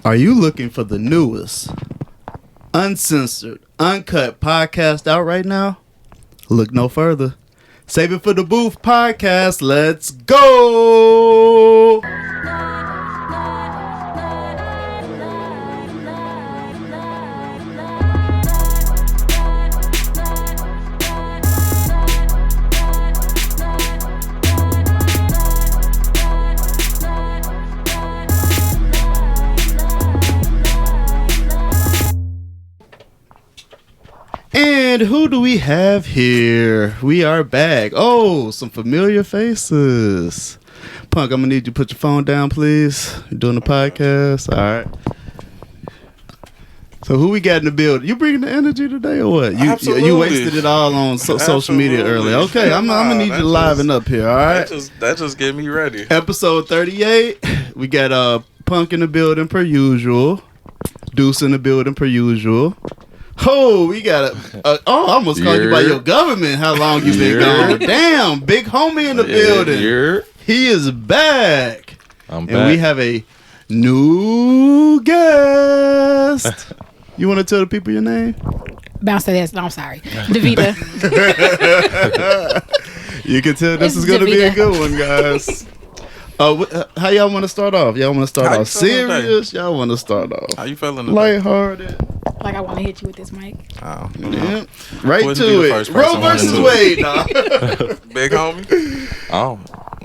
Are you looking for the newest, uncensored, uncut podcast out right now? Look no further. Save it for the Booth podcast. Let's go! And who do we have here? We are back. Oh, some familiar faces. Punk, I'm gonna need you to put your phone down, please. You're doing the podcast. All right. So who we got in the building? You bringing the energy today or what? You wasted it all on social media earlier. Okay, I'm gonna need you to liven up here. All right. That just get me ready. Episode 38. We got Punk in the building per usual. Deuce in the building per usual. Oh, we got I almost called you by your government. How long you been gone? Damn, big homie in the building. He is back. I'm back. And we have a new guest. You want to tell the people your name? Bounce that ass. No, I'm sorry. Davida. You can tell this is going to be a good one, guys. How y'all want to start off? Y'all want to start off serious? Y'all want to start off how you feeling today? Lighthearted? Like I want to hit you with this mic. Oh, yeah. Right to it. Roe versus Wade, nah. Big homie. Oh,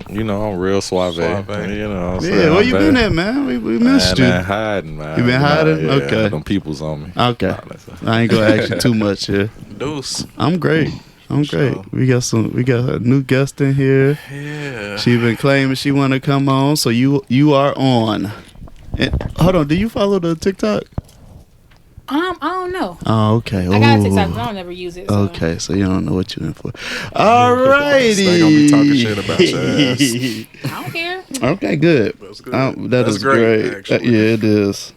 I'm real suave. You know what I'm saying? Yeah, where you been at, man? We missed you. I've been hiding, man. You been hiding? Yeah, okay. Them people's on me. Okay. I ain't gonna ask you too much here. Deuce. I'm great. Sure. We got a new guest in here. Yeah. She been claiming she want to come on, so you are on. And, hold on, do you follow the TikTok? I don't know. Oh, okay. I got a TikTok, but I don't never use it. So. Okay, so you don't know what you're in for. All righty. They gonna be talking shit about your ass. I don't care. Okay, good. That's good. That's great. Actually. Yeah, it is.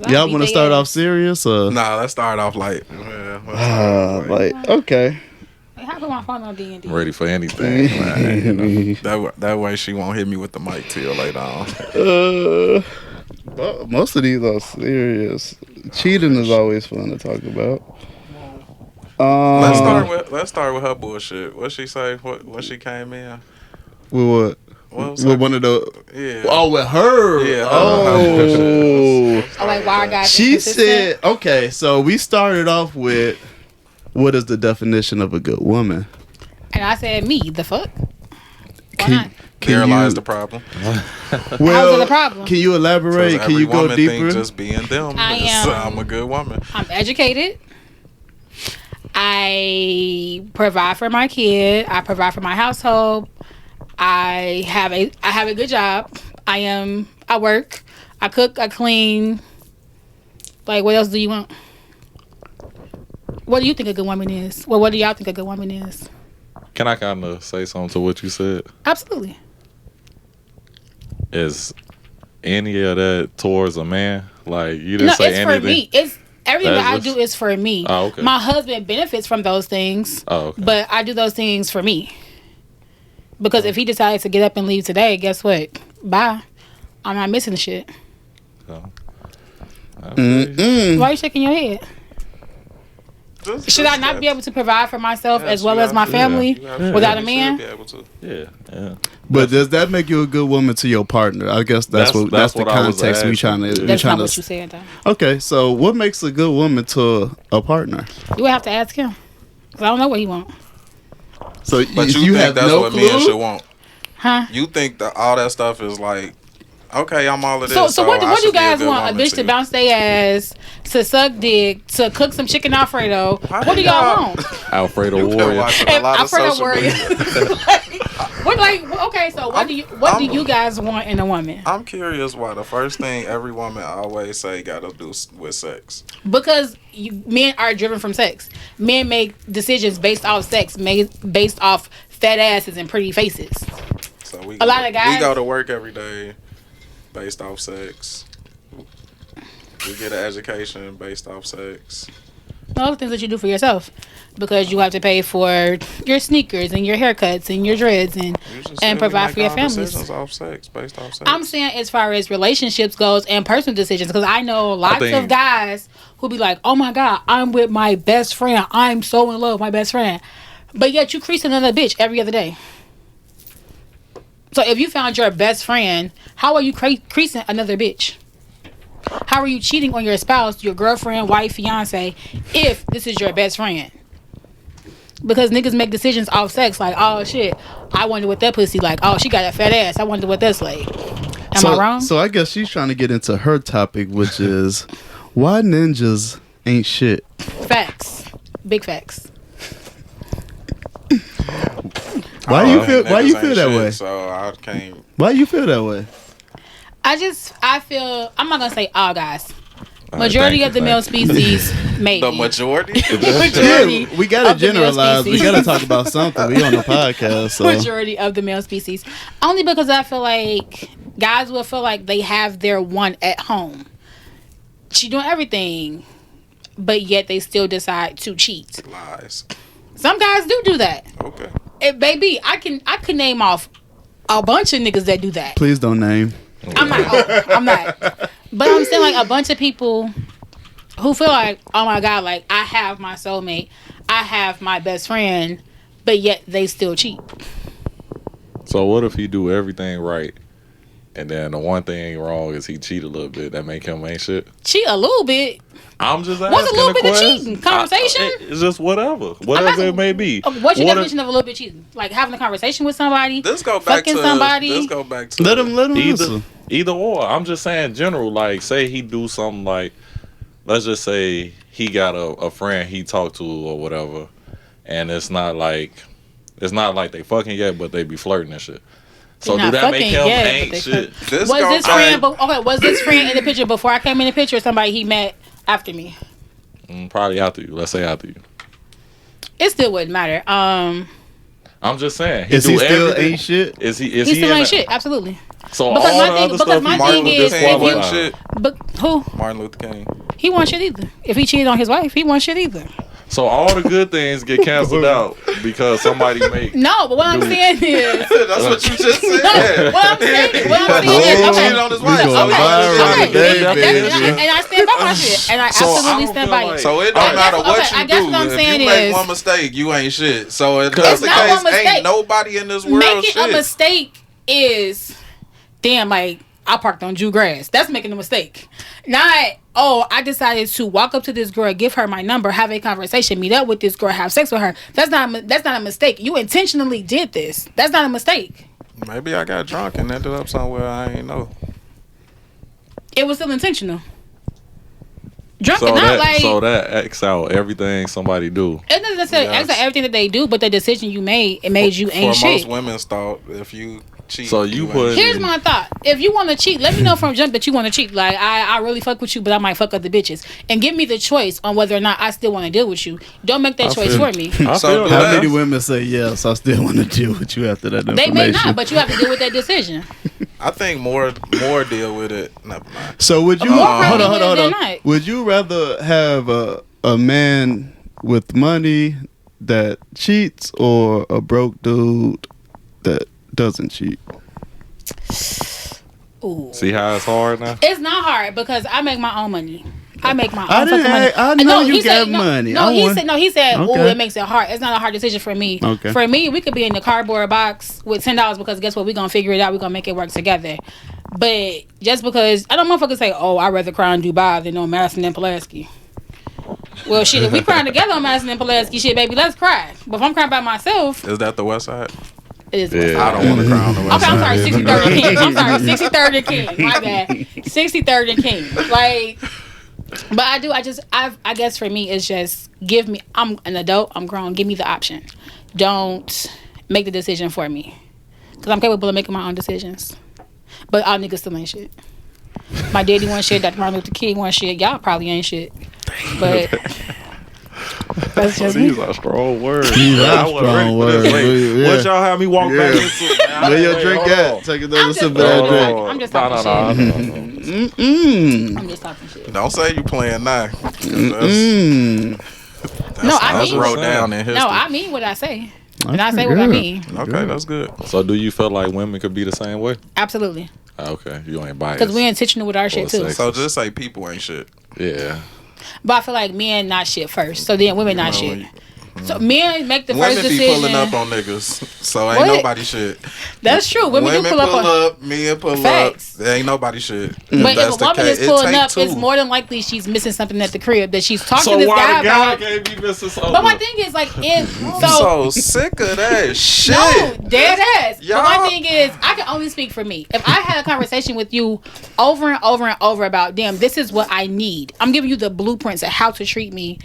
Y'all want to start off serious? Or? Nah, let's start off light. Okay. How come my phone on D&D? Ready for anything, man. That way she won't hit me with the mic till later on. Well, most of these are serious. Cheating is always fun to talk about. Let's start with her bullshit. What she say? When she came in? With what? With one of the. Yeah. Oh, with her. Yeah. Oh. Like why I got. She said, okay. So we started off with, what is the definition of a good woman? And I said, me. The fuck. Why not? There lies the problem. Well, how's it a problem? Can you elaborate? Can you go deeper? Just being them. I'm a good woman. I'm educated. I provide for my kid. I provide for my household. I have a good job. I work. I cook. I clean. Like, what else do you want? What do you think a good woman is? Well, what do y'all think a good woman is? Can I kind of say something to what you said? Absolutely. Is any of that towards a man? Like, you didn't say anything? No, it's for me. It's everything that I do is for me. Oh, okay. My husband benefits from those things. Oh, okay. But I do those things for me. Because if he decides to get up and leave today, guess what? Bye. I'm not missing the shit. So, why are you shaking your head? Should I not be able to provide for myself as well as my family without a man? Yeah. But does that make you a good woman to your partner? I guess that's the context we trying to. That's not what you said, though. Okay, so what makes a good woman to a partner? You would have to ask him. 'Cause I don't know what he wants. So, but you think have that's no what clue? men should want? Huh? You think that all that stuff is like, okay, I'm all of this. So what do you guys want? A bitch to bounce their ass, to suck dick, to cook some chicken Alfredo? What do y'all want? Alfredo Warrior. Alfredo Warrior. What do you guys want in a woman? I'm curious why the first thing every woman always say got to do with sex. Because men are driven from sex. Men make decisions based off sex, based off fat asses and pretty faces. So a lot of guys. We go to work every day based off sex. We get an education based off sex. all the things that you do for yourself, because you have to pay for your sneakers and your haircuts and your dreads and provide for your families. Off sex, based off sex. I'm saying as far as relationships goes and personal decisions, because I know lots of guys who be like, oh my God, I'm with my best friend. I'm so in love with my best friend. But yet you crease another bitch every other day. So if you found your best friend, how are you creasing another bitch? How are you cheating on your spouse, your girlfriend, wife, fiance, if this is your best friend? Because niggas make decisions off sex, like, oh shit, I wonder what that pussy like. Oh, she got a fat ass. I wonder what that's like. Am I wrong? So I guess she's trying to get into her topic, which is why ninjas ain't shit. Facts. Big facts. Why you feel that way? So I can't. Why you feel that way? I feel, I'm not gonna say all guys. Majority of the male species, maybe. The majority? Yeah, we gotta generalize. We gotta talk about something. We on the podcast. So. Majority of the male species. Only because I feel like guys will feel like they have their one at home. She doing everything, but yet they still decide to cheat. Lies. Some guys do that. Okay. Baby, I can name off a bunch of niggas that do that. Please don't name. I'm not. But I'm saying, like, a bunch of people who feel like, oh my God, like, I have my soulmate, I have my best friend, but yet they still cheat. So what if he do everything right, and then the one thing wrong is he cheat a little bit? That make him ain't shit. Cheat a little bit. I'm just asking. What's a little bit question. of cheating? Conversation? It's just whatever it may be. What's your definition of a little bit cheating? Like having a conversation with somebody, Let's go back fucking to somebody. Let's go back to let him answer. Either or. I'm just saying general. Like, say he do something like, let's just say he got a friend he talked to or whatever, and it's not like they fucking yet, but they be flirting and shit. So do that make him ain't shit? Was this friend in the picture before I came in the picture, or somebody he met after me? Probably after you. Let's say after you. It still wouldn't matter. I'm just saying. Is he still ain't shit? Is he still ain't shit? Absolutely. So because all the other stuff, my Martin thing Luther is, King wasn't shit. But who? Martin Luther King. He wasn't shit either. If he cheated on his wife, he wasn't shit either. So all the good things get canceled out because somebody make. No, but what I'm saying is. That's what you just said. No, what I'm saying is. Cheated on his wife. And I stand by my shit. And I absolutely stand by it. So it don't matter what you do. What I'm If saying you make is, one mistake, you ain't shit. So if that's the case, ain't nobody in this world making shit. a mistake is, damn, like, I parked on Jew grass. That's making a mistake. Not, oh, I decided to walk up to this girl, give her my number, have a conversation, meet up with this girl, have sex with her. That's not a mistake. You intentionally did this. That's not a mistake. Maybe I got drunk and ended up somewhere I ain't know. It was still intentional. Drunk So and not like. So that X out everything somebody do. It doesn't necessarily X out everything that they do, but the decision you made, it made you ain't for shit. most women's thought, if you cheat. So you put. Here's my thought. If you want to cheat, let me know from jump that you want to cheat. Like, I really fuck with you, but I might fuck other bitches. And give me the choice on whether or not I still want to deal with you. Don't make that choice for me. So how many women say yes, I still want to deal with you after that information? They may not, but you have to deal with that decision. I think more deal with it. Never mind. So would you hold on. Would you rather have a man with money that cheats or a broke dude that doesn't cheat? Ooh. See how it's hard now? It's not hard because I make my own money. I make my own fucking money. I know you got money. He said, oh, it makes it hard. It's not a hard decision for me. Okay. For me, we could be in the cardboard box with $10 because guess what? We're going to figure it out. We're going to make it work together. But just because, I don't motherfuckers say, oh, I'd rather cry in Dubai than on Madison and Pulaski. Well, shit, if we crying together on Madison and Pulaski, shit, baby, let's cry. But if I'm crying by myself. Is that the West Side? It is. I don't want to cry on the West Side. Okay, I'm sorry, 63rd and King. I'm sorry, 63rd and King. My bad. 63rd and King. Like, but I guess for me, it's just give me, I'm an adult, I'm grown, give me the option. Don't make the decision for me. Because I'm capable of making my own decisions. But all niggas still ain't shit. My daddy want shit, Dr. Martin Luther King want shit. Y'all probably ain't shit. But that's just These are strong words. What y'all have me walk back into? Where your drink at? Take another sip of that drink. I'm just talking shit. I'm just talking shit. Don't say you playing now. No, I That's mean- wrote down in history. No, I mean what I say. And I say Okay, what I good. mean. Okay, that's good. So do you feel like women could be the same way? Absolutely. Okay, you ain't biased. Because we're intentional with our shit too. sex. So just say people ain't shit. Yeah. But I feel like men not shit first. So then women not You know, shit. So men make the Women first be decision. pulling up on niggas, so ain't What? nobody shit. That's true. Women do pull up on. men pull Facts. up. There ain't nobody shit. But that's if a woman is it pulling take up, two. it's more than likely she's missing something at the crib that she's talking So to this why guy the guy about. can't be missing something? But my thing is like, I'm so sick of that shit. no, dead ass. But my Y'all- thing is, I can only speak for me. If I had a conversation with you over and over and over about, damn, this is what I need. I'm giving you the blueprints of how to treat me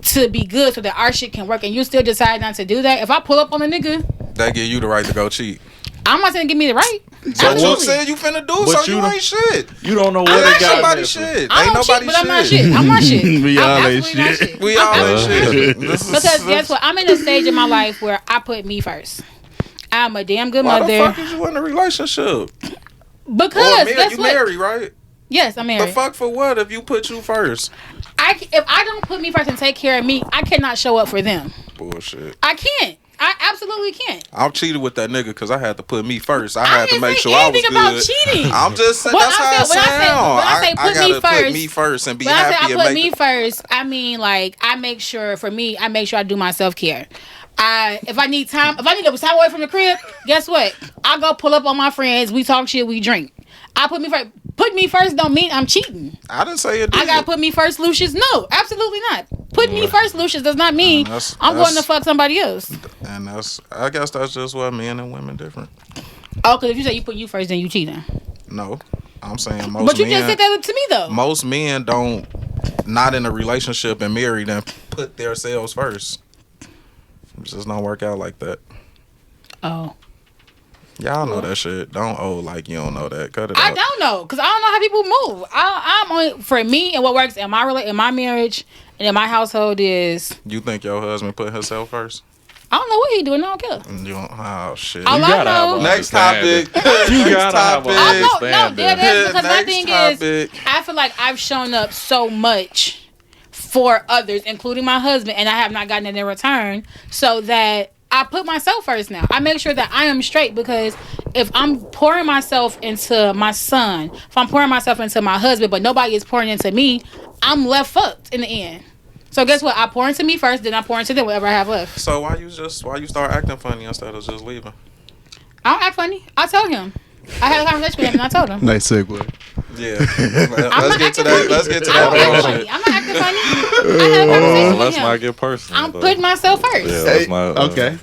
to be good so that our shit can work, and you still decide not to do that. If I pull up on a nigga, That give you the right to go cheat. I'm not saying give me the right. So Absolutely. you said you finna do, But so you you don't- ain't shit. You don't know what I'm the not guy Nobody missing. shit. I Ain't don't nobody cheat, but I'm not shit. I'm not shit. We I'm all ain't absolutely not shit. We all ain't shit. Because guess what? I'm in a stage in my life where I put me first. I'm a damn good Why mother. the fuck is you in a relationship? Because Or guess you what? married, right? Yes, I'm The married. fuck for what if you put you first? If I don't put me first and take care of me, I cannot show up for them. Bullshit. I can't. I absolutely can't. I'm cheated with that nigga because I had to put me first. I I had to didn't make say sure I was anything good. about cheating. I'm just saying When that's I how say- it when I say- sound. when I say put me gotta put first- me first and be When I say happy I and put make me the- first, I mean like I make sure for me, I make sure I do my self care. If I need time away from the crib, guess what? I go pull up on my friends. We talk shit. We drink. I put me first. Put me first don't mean I'm cheating. I didn't say it did. I gotta put me first, Lucius. No, absolutely not. Put me first, Lucius, does not mean I'm going to fuck somebody else. And I guess that's just what men and women different. Oh, because if you say you put you first, then you cheating. No, I'm saying most But you men. just said that to me though. Most men don't, not in a relationship and married, and put themselves first. It just don't work out like that. Oh. Y'all know that shit. Don't like you don't know that. Cut it I out. don't know, because I don't know how people move. I'm only, for me, and what works in my marriage and in my household is, You think your husband put himself first? I don't know what he doing. I don't care. And you don't, oh shit. All You I gotta know- have a Next topic. understanding. You Next gotta have a topic. I know, no, understanding. dead ass, because my Next thing topic. is, I feel like I've shown up so much for others, including my husband, and I have not gotten it in return, so that I put myself first now. I make sure that I am straight, because if I'm pouring myself into my son, if I'm pouring myself into my husband, but nobody is pouring into me, I'm left fucked in the end. So guess what? I pour into me first, then I pour into them whatever I have left. So why you start acting funny instead of just leaving? I don't act funny. I told him. I had a conversation with him and I told him. Nice segue. Yeah. I'm Let's not get to acting that. funny. Let's get to I don't act that. funny. I'm not acting funny. I had a Hold conversation on, with let's him. not get personal. I'm though. putting myself first. Yeah, let's not. Okay.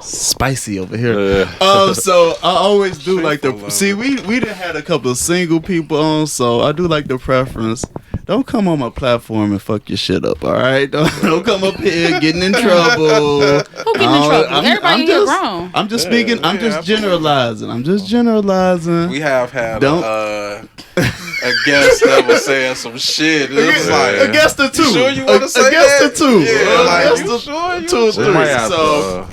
Spicy over here. Yeah. So I always do like Shameful the love. see we done had a couple of single people on, so I do like the preference. Don't come on my platform and fuck your shit up, all right? Don't come up here getting in trouble. Who getting in trouble? Everybody in here grown. I'm just speaking. I'm yeah, just absolutely. generalizing. I'm just generalizing. We have had Don't- a guest that was saying some shit. It was like, Against the two. You sure you wanna say Against that? the two. Yeah, like, Against you the sure you two or sure? We might three. have So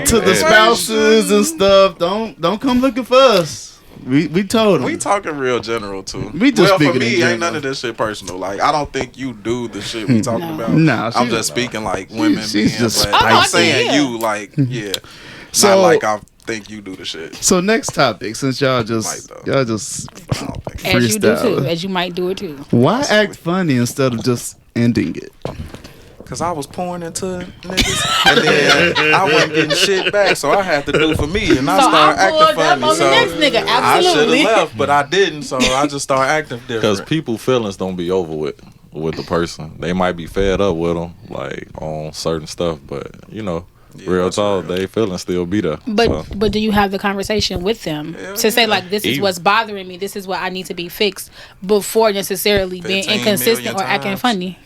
to the Yeah. spouses and stuff, don't come looking for us. We told them. We talking real general too. We just well, for speaking in me, general. ain't none of this shit personal. Like, I don't think you do the shit we talking No. about. Nah, I'm she- just speaking like women. she's men, just but Oh, no, I I'm saying see, yeah. you like yeah. So- not like I think you do the shit. So next topic, since y'all Might just though. y'all just I don't think. As you do freestyle. too. As you might do it too. Why act funny instead of just ending it? Cause I was pouring into niggas, and then I wasn't getting shit back, so I had to do for me, and I So started I pulled acting up funny. on the So next nigga. I should Absolutely. have left, but I didn't, so I just started acting Because different. people feelings don't be over with the person. They might be fed up with them, like on certain stuff, but you know, Yeah, real that's talk, real. they feelings still be there. But So, but do you have the conversation with them Hell to say yeah. like this is Even- what's bothering me, this is what I need to be fixed before necessarily being 15 inconsistent million or acting times. funny?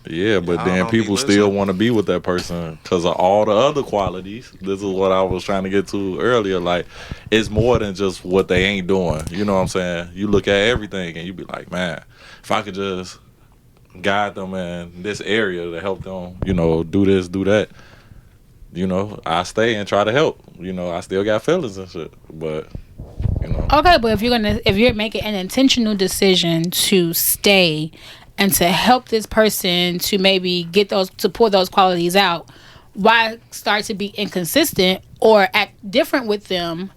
yeah, but Y'all then don't be people still listening. want to be with that person because of all the other qualities. This is what I was trying to get to earlier. Like, it's more than just what they ain't doing. You know what I'm saying? You look at everything and you be like, man, if I could just guide them in this area to help them, you know, do this, do that, you know, I stay and try to help. You know, I still got feelings and shit, but you know, Okay, but if you're making an intentional decision to stay and to help this person to maybe to pull those qualities out, why start to be inconsistent or act different with them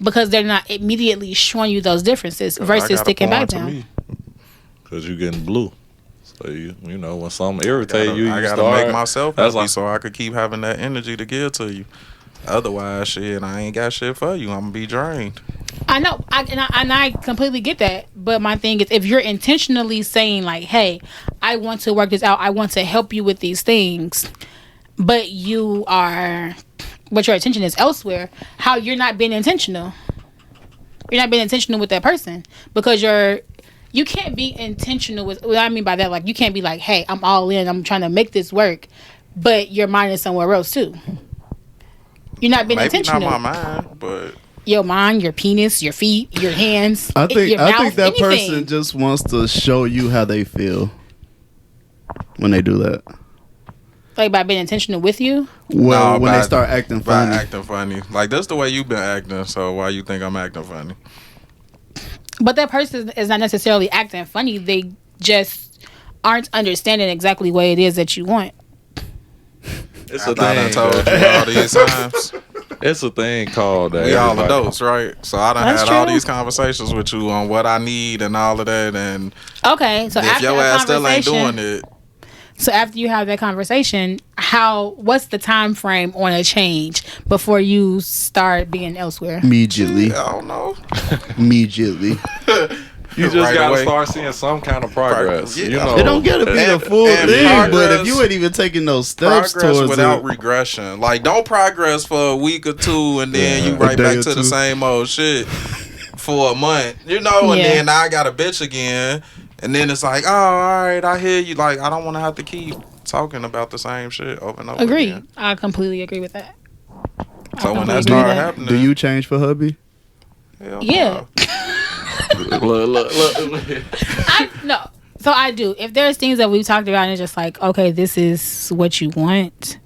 because they're not immediately showing you those differences versus sticking back down? Because you're getting blue. So, you know, when something irritates you, I gotta make myself happy so I could keep having that energy to give to you. Otherwise, shit, I ain't got shit for you. I'm gonna be drained. I know, and I completely get that. But my thing is, if you're intentionally saying like, "Hey, I want to work this out. I want to help you with these things," but your attention is elsewhere, how you're not being intentional. You're not being intentional with that person because you can't be intentional with. What I mean by that, like, you can't be like, "Hey, I'm all in. I'm trying to make this work," but your mind is somewhere else too. You're not being intentional. Maybe not my mind, but your mind, your penis, your feet, your hands. I think that anything. person just wants to show you how they feel when they do that. Like by being intentional with you? Well, when they start acting funny. Acting funny. Like, that's the way you've been acting, so why you think I'm acting funny? But that person is not necessarily acting funny. They just aren't understanding exactly what it is that you want. It's a thing. I told you all these times. It's a thing called that. We all adults, right? So I done That's had true. all these conversations with you on what I need and all of that. And okay, so if after your that ass still ain't conversation, doing it. So after you have that conversation, what's the time frame on a change before you start being elsewhere? Immediately. I don't know. Immediately. You just Right gotta away. start seeing some kind of progress. Yeah. You know, It don't gotta be the full and thing, but progress- if you ain't even taking those steps Progress towards without it, regression. Like, don't progress for a week or two and then you a right day back or to the two. same old shit for a month. You know, and Yeah. then I got a bitch again. And then it's like, oh, all right, I hear you. Like, I don't want to have to keep talking about the same shit over and over Agreed. again. I completely agree with that. So when completely that agree started with that. happening, do you change for hubby? hell Yeah. no. look. No. So I do. If there's things that we've talked about and it's just like, okay, this is what you want,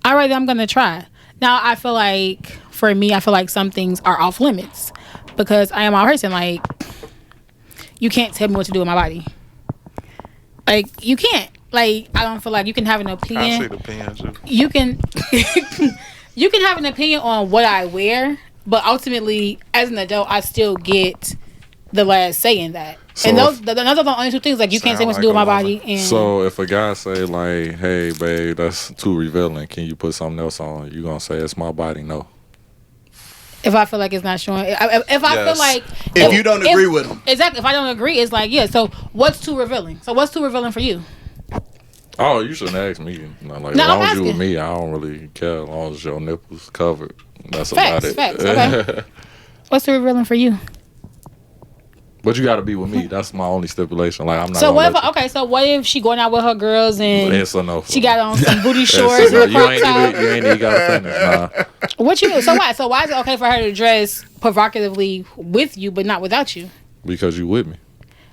all right, I'm going to try. Now, I feel like, for me, some things are off limits because I am a person. Like, you can't tell me what to do with my body. Like, you can't. Like, I don't feel like you can have an I opinion. see the pen, too. You can you can have an opinion on what I wear, but ultimately, as an adult, I still get the last say in that. So And those are the only two things. Like, you can't say what to do with my body. And So if a guy say like, "Hey, babe, that's too revealing. Can you put something else on?" You gonna say it's my body? No. if I feel like it's not showing, if I Yes. feel like If you don't agree with him. exactly. If I don't agree, it's like, yeah. So what's too revealing? So what's too revealing for you? Oh, you shouldn't ask me. Like, No, as long I'm as you with asking. me, I don't really care. As long as your nipples covered, that's Facts, about facts, it. okay. What's too revealing for you? But you got to be with me. That's my only stipulation. Like, I'm not. So gonna what if let you- okay? So what if she going out with her girls and Yes or no? she got on some booty Yes or shorts no. and a crop top? You ain't even got to finish. Nah. What you? So why? So why is it okay for her to dress provocatively with you, but not without you? Because you with me.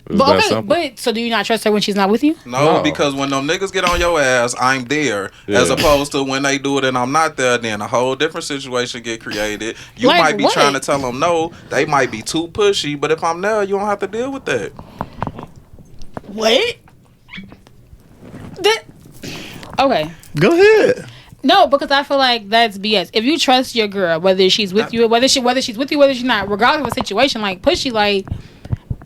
It's But that okay, simple. but so do you not trust her when she's not with you? No, No. because when them niggas get on your ass, I'm there. Yeah. As opposed to when they do it and I'm not there, then a whole different situation get created. You Like might be what? trying to tell them no. They might be too pushy, but if I'm there, you don't have to deal with that. What? Okay. Go ahead. No, because I feel like that's BS. If you trust your girl, whether she's with you, whether she's with you, whether she's not, regardless of the situation, like pushy, like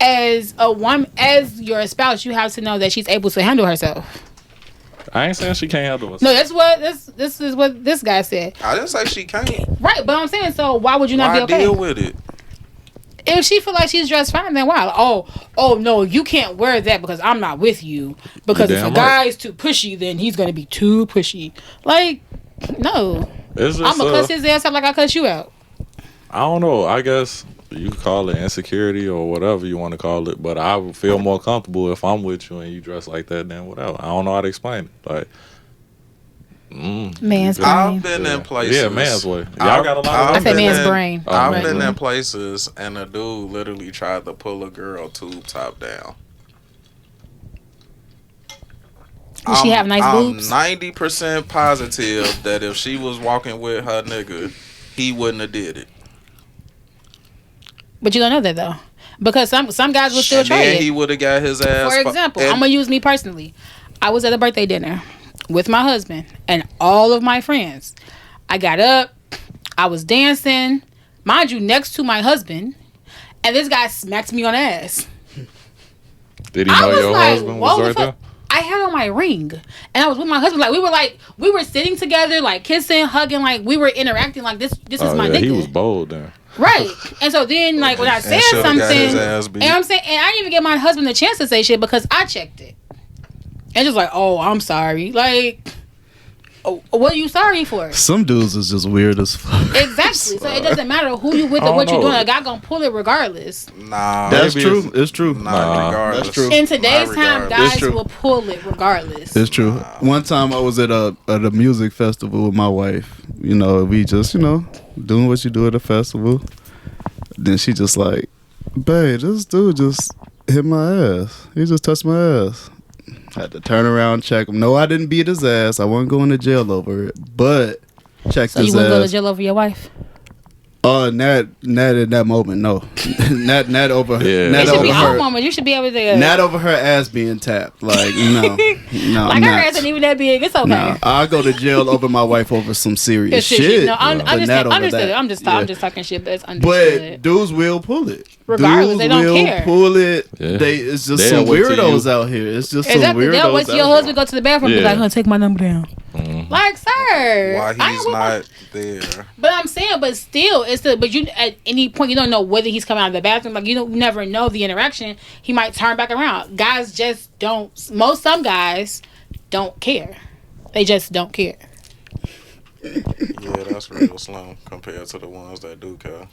as a woman, as your spouse, you have to know that she's able to handle herself. I ain't saying she can't handle us. No, that's what this is what this guy said. I didn't say she can't. Right, but I'm saying, so why would you not Why be okay? deal with it? If she feel like she's dressed fine, then why? Like, oh no, you can't wear that because I'm not with you. Because You if a damn guy right. is too pushy, then he's gonna be too pushy. Like, no, It's just, I'm gonna cuss his ass out like I cuss you out. I don't know. I guess you could call it insecurity or whatever you want to call it, but I would feel more comfortable if I'm with you and you dress like that than whatever. I don't know how to explain it. Like, Man's I've brain. been in places. Yeah, man's way. Y'all got a lot of I I've said been man's in- brain. I've Right. been in places and a dude literally tried to pull a girl tube top down. Does she have nice boobs? I'm 90% positive that if she was walking with her nigga, he wouldn't have did it. But you don't know that though. Because some guys will still try then it. he would have got his ass. For example, I'm gonna use me personally. I was at a birthday dinner with my husband and all of my friends. I got up, I was dancing, mind you, next to my husband, and this guy smacked me on the ass. Did he know your husband was right there? I had on my ring, and I was with my husband. We were sitting together, like kissing, hugging, like we were interacting. Like this is my nigga. He was bold then. Right. And so then, like, when I said something, and I'm saying, and I didn't even give my husband a chance to say shit because I checked it. And just like, oh, I'm sorry. Like, what are you sorry for? Some dudes is just weird as fuck. Exactly. So it doesn't matter who you with or what you're doing. A guy gonna pull it regardless. Nah, that's true. It's true. Regardless. That's true. In today's time, guys will pull it regardless. It's true. One time I was at a music festival with my wife. You know, we just doing what you do at a festival. Then she just like, babe, this dude just hit my ass. He just touched my ass. Had to turn around and check him. No, I didn't beat his ass. I wasn't going to jail over it. But checked his ass. So you wouldn't go to jail over your wife? Not in that moment, no. not over. Yeah. Not it should over be her. our moment. You should be able to. Not over her ass being tapped. Like no. Like her ass ain't even that big. It's okay. No, I go to jail over my wife over some serious shit. No, understood. I'm just talking shit, but it's understood. But dudes will pull it. Regardless, dudes they don't care. Pull it. Yeah. It's just some weirdos out here. It's just some weirdos. They'll wait till your husband go to the bathroom and be like, take my number down. Mm-hmm. Like, sir, why he's not there? But I'm saying, but still, but you at any point you don't know whether he's coming out of the bathroom. Like you never know the interaction. He might turn back around. Guys just don't. Some guys don't care. They just don't care. Yeah, that's real slim compared to the ones that do care.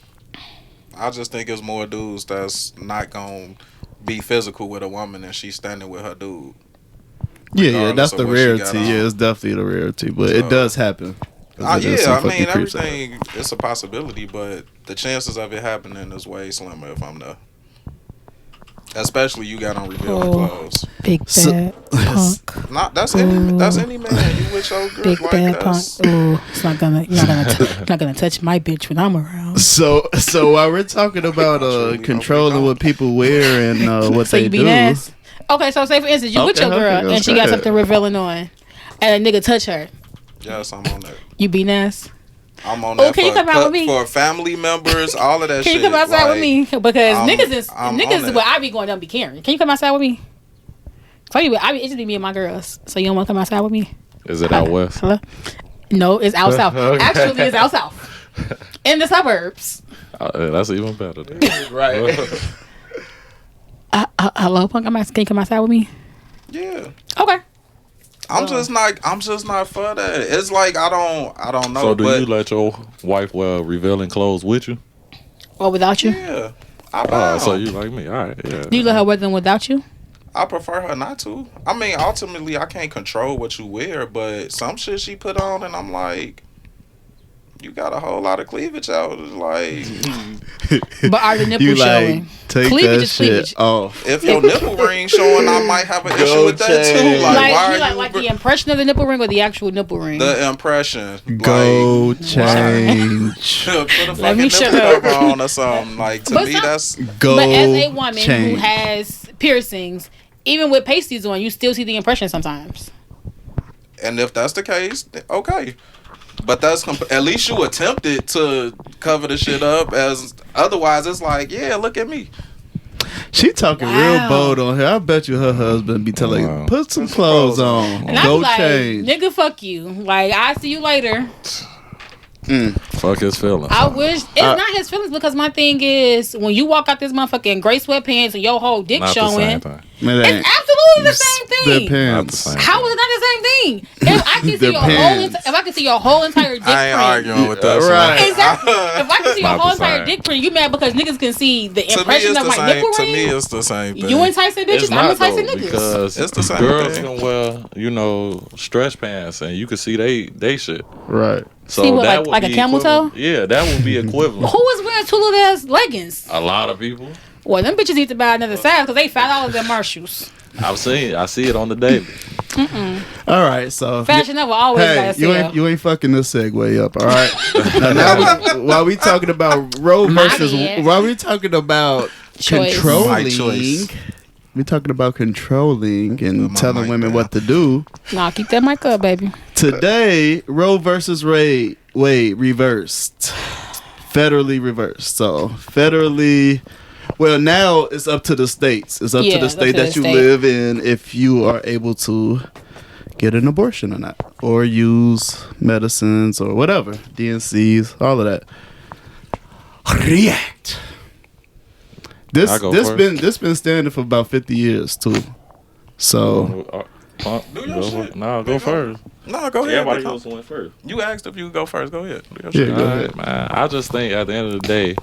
I just think it's more dudes that's not gonna be physical with a woman and she's standing with her dude. Yeah, that's the rarity. Yeah, it's definitely the rarity, but it does happen. I mean, everything it's a possibility, but the chances of it happening is way slimmer if I'm there. Especially you got on revealing clothes. Big bad punk. That's any man. You with your girl big like bad that. Punk. Ooh, it's not gonna touch my bitch when I'm around. So while we're talking about controlling what people wear and what they do. Ass? Okay, so say for instance, you with your girl and she got something revealing on, and a nigga touch her. Yes, I'm on that. You be nice. I'm on that. Can you come out with me? For family members, all of that shit. Can you come outside with me? Because niggas is what I be going down be caring. Can you come outside with me? So it just be me and my girls. So you don't want to come outside with me? Is it out west? Hello? No, it's out south. Okay. Actually, it's out south. In the suburbs. That's even better. Right. Hello, punk. Can you come outside with me? Yeah. Okay. I'm just not for that. It's like I don't know. So do you let your wife wear revealing clothes with you? Or without you? Yeah. I so you like me? All right. Yeah. Do you let her wear them without you? I prefer her not to. I mean, ultimately, I can't control what you wear, but some shit she put on, and I'm like, you got a whole lot of cleavage out. Like, but are the nipples showing? Take cleavage that is shit cleavage. off. If your nipple ring showing, I might have an issue with that too. Like the impression of the nipple ring or the actual nipple ring? The impression. Go change. Put a Let me fucking shut nipple cover on or something. Like to me, that's go. But as a woman change. who has piercings, even with pasties on, you still see the impression sometimes. And if that's the case, okay. But that's at least you attempted to cover the shit up. As otherwise, it's like, yeah, look at me. She talking real bold on her. I bet you her husband be telling her, put some clothes on. And Go I'm like, change. nigga, fuck you. Like, I see you later. Fuck his feelings. I wish it's not his feelings because my thing is when you walk out this motherfucking in gray sweatpants and your whole dick not showing. The same thing. It's absolutely the same thing. Depends. How is it not the same thing? If I can see your whole entire dick print, I ain't arguing with that. Right. Exactly. If I can see your Not whole the entire same. dick print, you mad because niggas can see the To me, impression it's of the my same. nipple To ring? me, it's the same thing. You enticing bitches, It's I'm not enticing though, niggas. because It's the same girls thing. can wear, stretch pants and you can see they shit. Right. So See what, that like would a be camel toe? equivalent. Yeah, that would be equivalent. Who is wearing two little ass leggings? A lot of people. Well, them bitches need to buy another size because they $5 at Marshalls. I see it on the daily. All right. So Fashion Nova always got a sale. you ain't fucking this segue up. All right. Now while we talking about Roe versus, bad. while we talking about choice. My choice. We're talking about controlling and My telling mic women down. what to do. Nah, keep that mic up, baby. Today, Roe versus Wade reversed. Federally reversed. So, federally, well, now it's up to the states. It's up to the state that you live in if you are able to get an abortion or not. Or use medicines or whatever. DNCs, all of that. React. This been standing for about 50 years too. So Do your shit. No, go first. No, go ahead. Everybody else went first. You asked if you go first. Go ahead. Do your Yeah, shit. go All ahead. right, man. I just think at the end of the day,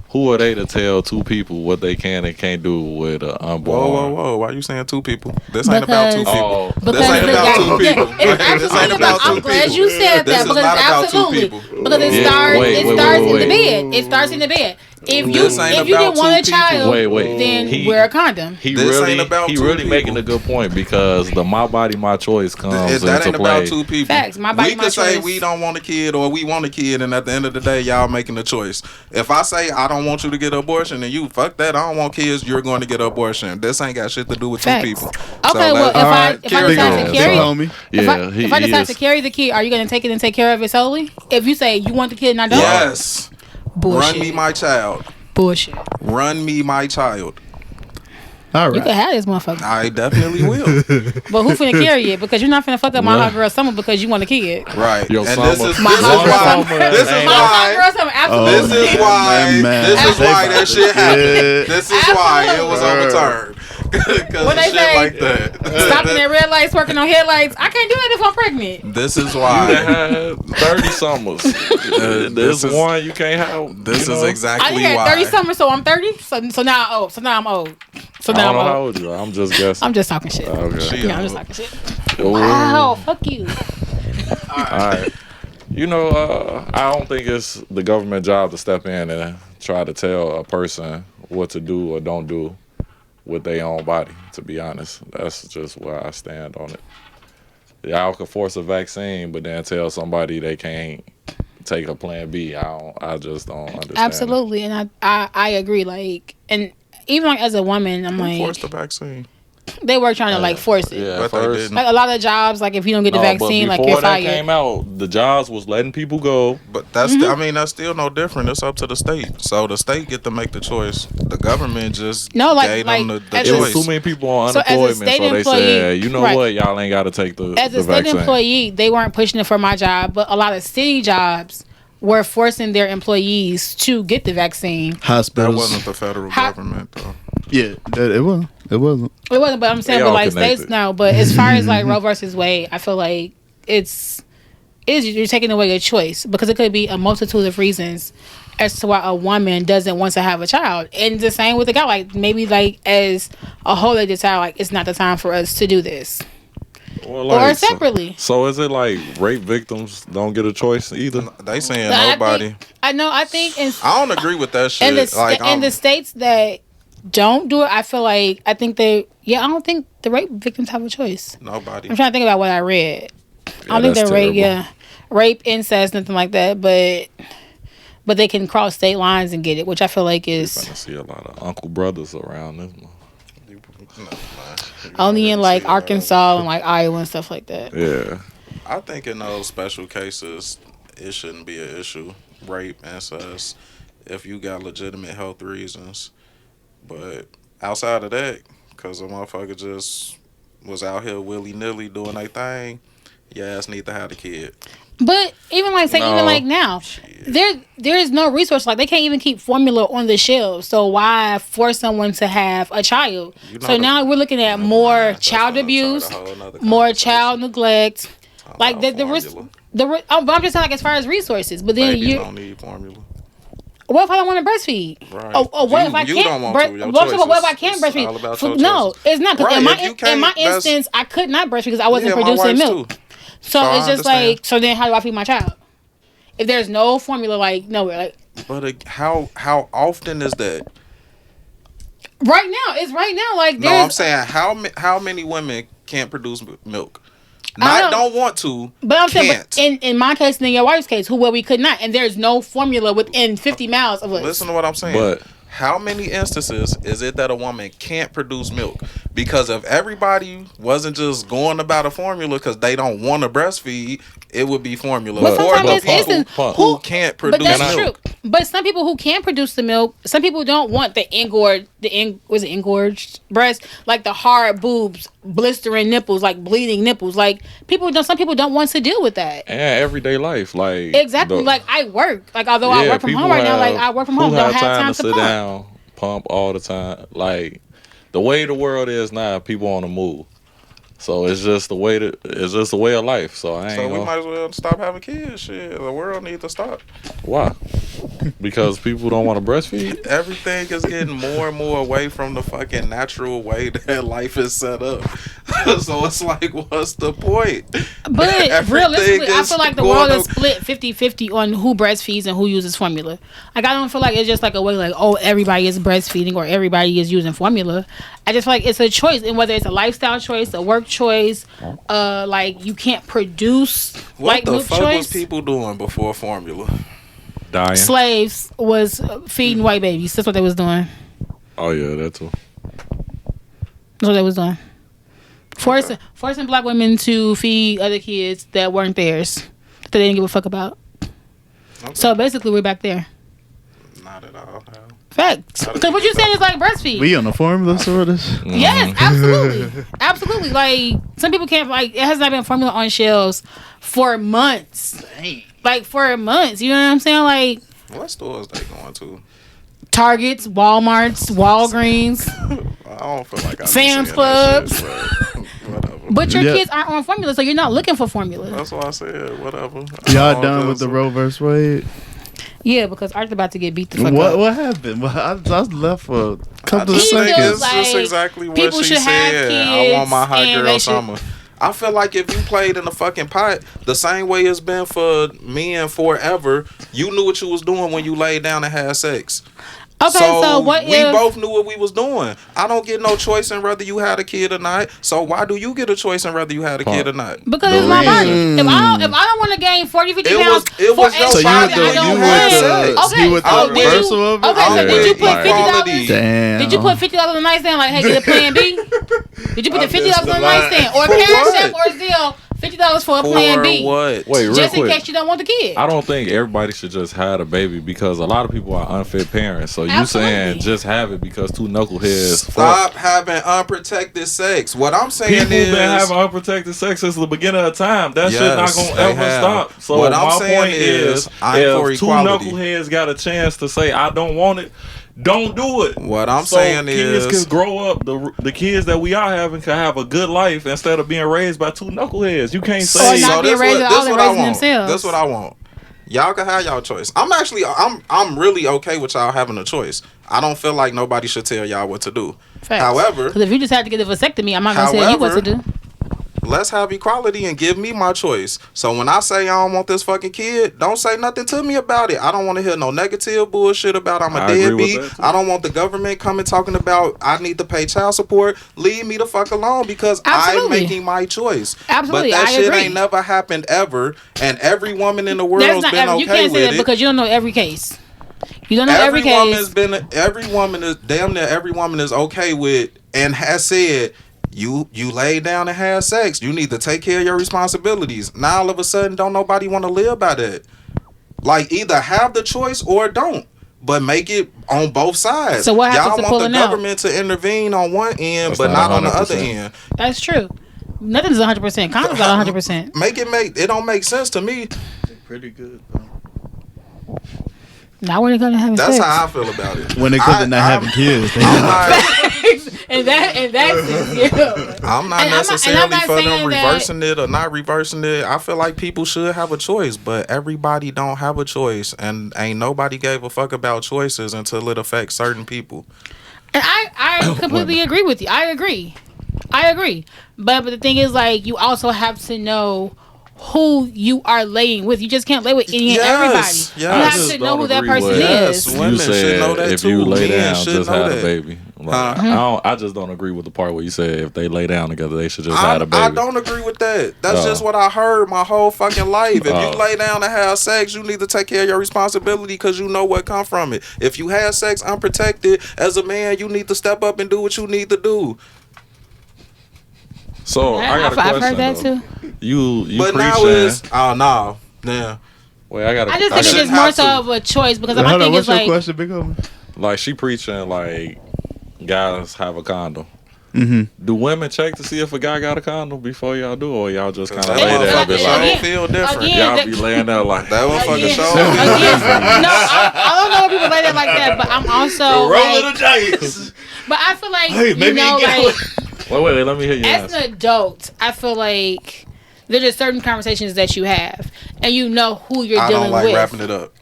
who are they to tell two people what they can and can't do with an unborn? Whoa. Why you saying two people? This ain't about two Because- people. Oh, This ain't about two people. It's This ain't absolutely about I'm two glad people. you said This that is because not it's about two absolutely people. because it Yeah, starts wait, in wait, the wait. bed. It starts in the bed. If you This ain't if you about didn't want a two people. child, Wait. then He- wear a condom. he This really, ain't about he two really people. making a good point because the my body, my choice comes That into ain't play. about two people. Facts. My body, we my can say choice. we don't want a kid or we want a kid, and at the end of the day, y'all making a choice. If I say I don't want you to get an abortion, and you fuck that, I don't want kids, you're going to get an abortion. This ain't got shit to do with Facts. two people. Okay, well, if I carry decide on. to carry, homie. if I he decide is. to carry the kid, are you gonna take it and take care of it solely? If you say you want the kid and I don't, Yes. bullshit. Run me my child. Bullshit. Run me my child. All You right. can have this motherfucker, I definitely will. but who finna carry it? Because you're not finna fuck up my Right. hot girl summer because you want a kid. Right. Yo, and summer. this is My hot girl why. summer. This is My My hot why. girl summer, absolutely. This is why. man. This is why that shit happened. Yeah. This is why it was Absolutely. overturned. Because What of they shit say? like that. Stopping at red lights, working on headlights. I can't do it if I'm pregnant. This is You why. done had 30 summers. this There's is- one you can't have. This you is know? I exactly had why. 30 summers, so I'm 30. So now I'm old. So now I'm old. So I now don't know I'm how old. old you are. I'm just guessing. I'm just talking shit. Okay. She Yeah, I'm old. just talking shit. Oh. Wow, fuck you. All right. You know, I don't think it's the government job to step in and try to tell a person what to do or don't do with their own body, to be honest. That's just where I stand on it. Y'all could force a vaccine, but then tell somebody they can't take a plan B. I just don't understand. Absolutely, and I agree. Like, and even like as a woman, I'm Who like, forced the vaccine? they were trying to like force it. Yeah, But they first. didn't. Like a lot of jobs, like if you don't get the No, vaccine, but like before you're that fired. came out, the jobs was letting people go. But that's Mm-hmm. I mean that's still no different. It's up to the state. So the state get to make the choice. The government just No, like- gave like, them the as It a- was choice. too many people on So as a unemployment, state so they employee- said, you know right. what, y'all ain't got to take the As a state vaccine. employee, they weren't pushing it for my job, but a lot of city jobs were forcing their employees to get the vaccine. That Hospitals. wasn't the federal How- government though. Yeah, it was. It wasn't. It wasn't, but I'm saying, They but all like connected. states no. But as far as like Roe versus Wade, I feel like is you're taking away a choice because it could be a multitude of reasons as to why a woman doesn't want to have a child, and the same with the guy. Like maybe like as a whole, they decide like it's not the time for us to do this, Well, or so- separately. So is it like rape victims don't get a choice either? They saying But nobody. I know. I think in I don't agree with that shit. in the like in the states that don't do it, I feel like I don't think the rape victims have a choice. nobody. I'm trying to think about what I read. I don't think that's they're rape, terrible. rape, incest, nothing like that. But they can cross state lines and get it, which I feel like You're is gonna see a lot of uncle brothers around this month. only in like Arkansas and like Iowa and stuff like that. Yeah. I think in those special cases, it shouldn't be an issue. Rape, incest, if you got legitimate health reasons. But outside of that, because a motherfucker just was out here willy nilly doing their thing, your ass need to have a kid. But even like say No. even like now, there is no resource, like they can't even keep formula on the shelves. So why force someone to have a child? You know So the- now we're looking at more That's child gonna abuse, start a whole nother more conversation. child neglect. Like About the risk, formula. but I'm just saying like as far as resources. But then Babies you, don't need formula. what if I don't want to breastfeed? Right. Or what if I You can't? don't want to. Your what if I choices. can't It's breastfeed? all about For- your no, choices. it's not. Because Right, in my if you can't, in my that's- instance, I could not breastfeed because I wasn't Yeah, my producing wife's milk. too. So I it's just understand. like, so then how do I feed my child? If there's no formula, like nowhere, like But how often is that? right now, it's right now. Like No, there's, I'm saying how many women can't produce milk? I Not don't- don't want to. but I'm saying, can't. but in my case and in your wife's case, where we could not, and there's no formula within 50 miles of us. Listen to what I'm saying. But how many instances is it that a woman can't produce milk? Because if everybody wasn't just going about a formula because they don't want to breastfeed, it would be formula But for sometimes the it's people who can't produce But that's milk. true. But some people who can produce the milk, some people don't want the engorged breast, like the hard boobs, blistering nipples, like bleeding nipples. Like some people don't want to deal with that. And everyday life, like Exactly. Like I work. Like although I work from home right now, like I work from home, don't have time to sit pump. down, pump all the time. Like the way the world is now, people on the move. So it's just the way of life. So we might as well stop having kids. Shit, the world needs to stop. Why? Because people don't want to breastfeed. Everything is getting more and more away from the fucking natural way that life is set up. So it's like, what's the point? But realistically, I feel like the world is split 50-50 on who breastfeeds and who uses formula. Like I don't feel like it's just like a way like, oh, everybody is breastfeeding or everybody is using formula. I just feel like it's a choice, and whether it's a lifestyle choice, a work choice, like you can't produce what the milk fuck choice. was people doing before formula? Dying. Slaves was feeding white babies. That's what they was doing. Oh yeah, that too. That's what they was doing. Forcing black women to feed other kids that weren't theirs, that they didn't give a fuck about. Okay. So basically, we're back there. Not at all. No. Facts. Because what you saying is like breastfeed. We on the formula sort of. Yes, absolutely, absolutely. Like some people can't. Like it has not been formula on shelves for months. Dang. Like for months. You know what I'm saying? Like what stores they going to? Targets, Walmarts, Walgreens. I don't feel like Sam's Clubs. Shit, whatever. But your kids aren't on formula, so you're not looking for formula. That's why I said whatever. Y'all done with the Roe vs. Wade? Yeah, because Art's about to get beat the fuck up. What happened? Well, I was left for a couple of seconds. seconds. Like that's exactly what she said. I want my hot girl summer. I feel like if you played in the fucking pot, the same way it's been for men forever, you knew what you was doing when you laid down and had sex. Okay, so what we both knew what we was doing. I don't get no choice in whether you had a kid or not. So why do you get a choice in whether you had a kid or not? Because it's my body. If I don't want to gain 40, 50 pounds, it was your so body. you with the reversal of it? Okay, so did you put $50? Damn. Did you put $50 on the nightstand? Like, hey, get a plan B? Did you put the $50 on the nightstand or Cash App or Zelle? $50 for a plan B. What? Wait, real just in quick. case you don't want the kid. I don't think everybody should just have a baby because a lot of people are unfit parents. So you saying just have it because two knuckleheads. Stop having unprotected sex. What I'm saying people is been having unprotected sex since the beginning of time. That shit not gonna ever stop. So what I'm my saying point is, if two knuckleheads got a chance to say I don't want it, don't do it. What I'm saying is kids can grow up. The kids that we are having can have a good life instead of being raised by two knuckleheads. You can't say this That's what I want. Y'all can have y'all choice. I'm really okay with y'all having a choice. I don't feel like nobody should tell y'all what to do. Facts. However, because if you just had to get a vasectomy, I'm not gonna tell you what to do. Let's have equality and give me my choice. So when I say I don't want this fucking kid, don't say nothing to me about it. I don't want to hear no negative bullshit about I'm a deadbeat. I don't want the government coming talking about I need to pay child support. Leave me the fuck alone because I'm making my choice. Absolutely, but that shit agree. ain't never happened ever, and every woman in the world has been okay with it. You can't say that because you don't know every case. You don't know every case. Every woman is okay with and has said. You lay down and have sex. You need to take care of your responsibilities. Now all of a sudden, don't nobody want to live by that. Like either have the choice or don't, but make it on both sides. So what happens Y'all to want the pulling government to intervene on one end, but not on the other end. That's true. Nothing's 100%. Condoms are 100%. It don't make sense to me. Pretty good though. Not when it comes to having sex. That's how I feel about it. When it comes to not having kids. And that's yeah. I'm not necessarily for them reversing it or not reversing it. I feel like people should have a choice, but everybody don't have a choice, and ain't nobody gave a fuck about choices until it affects certain people. And I completely agree with you. I agree. But the thing is, like, you also have to know who you are laying with. You just can't lay with any and everybody. Yes. You have to know who that person is. Women should know that if too. you lay Men down, should just know have that. a baby. Like, I just don't agree with the part where you said if they lay down together, they should just have a baby. I don't agree with that. That's just what I heard my whole fucking life. If you lay down and have sex, you need to take care of your responsibility because you know what come from it. If you have sex unprotected, as a man, you need to step up and do what you need to do. So I got a question. I've heard that though. too. You But preaching? now is no. Yeah. Wait, I just think it's just more so of a choice because my thing is like, what's your question, Big Homie? Like she preaching like guys have a condom. Mm-hmm. Do women check to see if a guy got a condom before y'all do, or y'all just kind of That lay there and be motherfucker like, feel different. y'all be laying there like That motherfucker show. No, I don't know if people lay there like that, but I'm also rolling the dice. But I feel like Hey, you know, like wait, let me hear you. as an adult, I feel like there's just certain conversations that you have, and you know who you're dealing I don't like with. wrapping it up.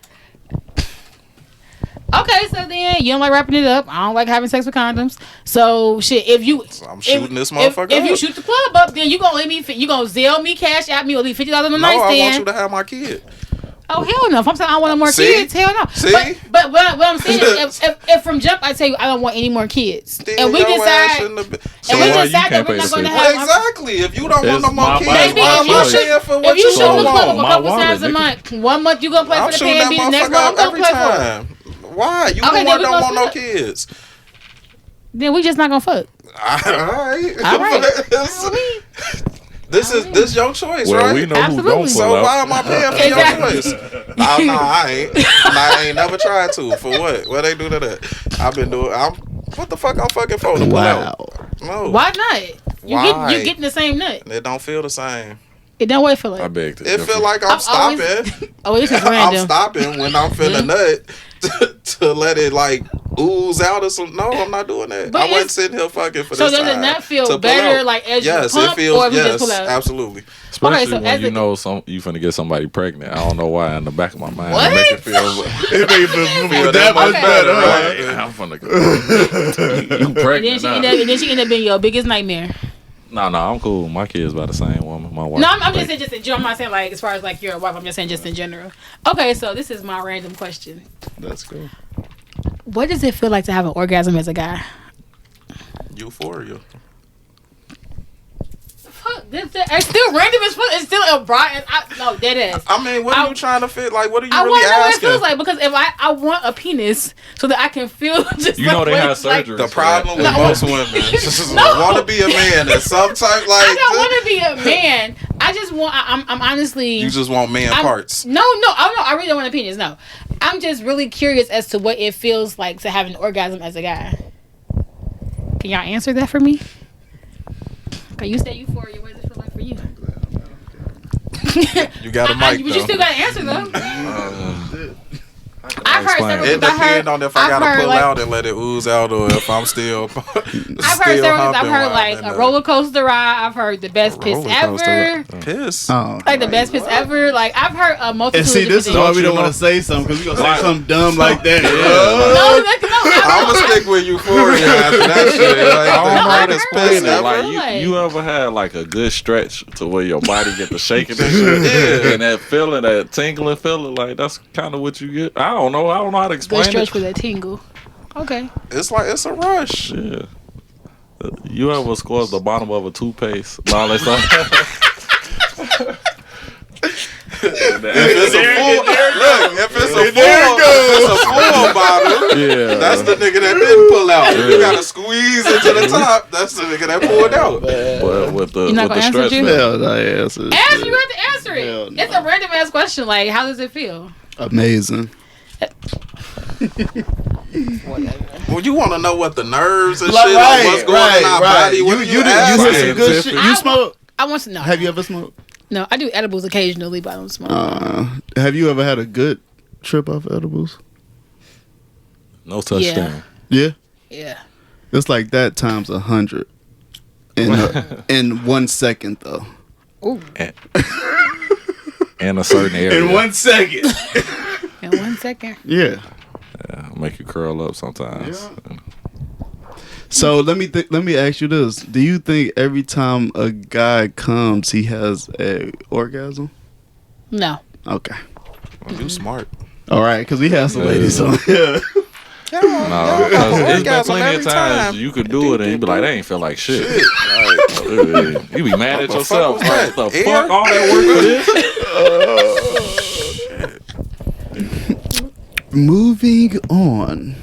Okay, so then you don't like wrapping it up. I don't like having sex with condoms. So shit, if you, I'm shooting this motherfucker if you up. shoot the club up, then you gonna let me, you gonna Zelle me, cash out me, or leave $50 on the No, I want nightstand. you to have my kid. Oh hell no! If I'm saying I want more See? kids, hell no. See? But what I'm saying is, if from jump I tell you I don't want any more kids, Still and we your ass decide, shouldn't have been- So and we why you decide that can't we're pay not the going to same? have. Well, exactly. If you don't want It's no more my kids, body, Baby, why if am you I shoot- paying for If what you you shoot the don't club want? up a My couple wallet, times a nigga. month, 1 month you gonna play I'm for the shooting pay and that be the next motherfucker month I'm up gonna every play for it. time. Why? You Okay, the then one we don't gonna want no flip. kids. Then we just not gonna fuck. Alright. Alright. This your choice, well, right? we know Absolutely. who don't So pull up. why am I paying for Exactly. your choice? No, I ain't. I ain't never tried to. For what? What they do to that? I've been doing. What the fuck I'm fucking for? To pull out? No. Why not? Why? You getting the same nut. It don't feel the same. It don't wait for I like. beg to It differ. feel like I'm I'm always- stopping. Oh, this is I'm random. stopping when I'm finna nut to let it like ooze out or something. No, I'm not doing that. But I wasn't it's- sitting here fucking for So this does it time not feel to pull better out. like as Yes, you pump it feels. or if you Yes, just pull out? absolutely. Especially Okay, so when as you a- know you finna get somebody pregnant. I don't know why. In the back of my mind, What? it make it feel. It made me Feel feel that much better. right? Right? I'm finna. You And pregnant? then she end up being your biggest nightmare. No, I'm cool. My kid's by the same woman. My wife. No, I'm just saying, in general. I'm not saying like as far as like you're a wife. I'm just saying just in general. Okay, so this is my random question. That's cool. What does it feel like to have an orgasm as a guy? Euphoria. Fuck, it's still random as fuck. It's still a broad. No, that is. I mean, what are you trying to fit? Like, what are you I really want to know what it asking? feels like because if I want a penis so that I can feel just You like know they what have it's like. surgery. The problem with No. most women just No. want to be a man and sometimes like I don't want to be a man. I just want. I'm honestly. you just want man parts. No. I really don't want a penis. No, I'm just really curious as to what it feels like to have an orgasm as a guy. Can y'all answer that for me? Okay, you said euphoria. What does it feel like for you? You got a mic But you though. still got to answer though. I've heard explain. several It people. depends on if I I've gotta heard, pull like- out and let it ooze out, or if I'm still. I've heard several. I've heard like a roller coaster ride. I've heard the best piss ever. Piss. Oh. Like the best piss ever. Like I've heard a multitude. And see, of this is different why we things. don't want to say something because we gonna say Like- something dumb like that. I'm gonna stick with Euphoria after that shit. Like, I don't the know how to greatest explain piss it. ever. Like you ever had like a good stretch to where your body get the shaking and shit, Yeah. and that feeling, that tingling feeling, like that's kind of what you get. I don't know how to explain Good stretch it. for that tingle. Okay. It's like it's a rush. Yeah. You ever squeeze the bottom of a toothpaste? No, that's not. If it's a full, look, if it's a full bottle, Yeah. that's the nigga that didn't pull out. You gotta squeeze it to the top. That's the nigga that pulled out. But with the You're not with the gonna answer, stretch. Drew? feeling. Hell, no, answer. Ask you have to answer it. Hell no. It's a random ass question. Like, how does it feel? Amazing. Well, you want to know what the nerves and Like, shit, like what's going in our body. What You ask? hit some good shit. You smoke? I want to know. Have you ever smoked? No, I do edibles occasionally, but I don't smoke. Have you ever had a good trip off edibles? No such Yeah. thing. Yeah. Yeah. It's like that times 100 in 1 second though. Ooh. In a certain area. In 1 second. In 1 second. Yeah. Yeah, make you curl up sometimes. So let me ask you this: do you think every time a guy comes, he has a orgasm? No. Okay. Well, you smart. All right, because we have some ladies on here. No, because it's been plenty of times you could do it and you be like, that ain't feel like shit. Like, you be mad at yourself. Like, the fuck all that work for this? Moving on.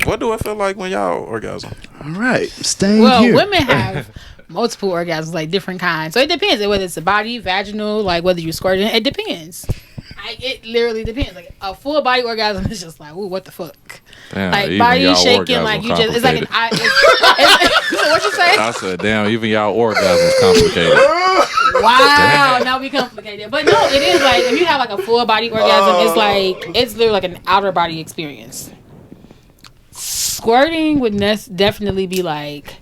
What do it feel like when y'all orgasm? All right, staying Well, here. women have multiple orgasms, like different kinds. So it depends whether it's a body, vaginal, like whether you squirting. It depends. It literally depends. Like a full body orgasm is just like, ooh, what the fuck? Damn, Like even body y'all shaking, like you just. It's like an eye. What you say? I said, damn, even y'all orgasms complicated. Wow, now we complicated. But no, it is like if you have like a full body orgasm, it's literally like an outer body experience. Squirting would definitely be like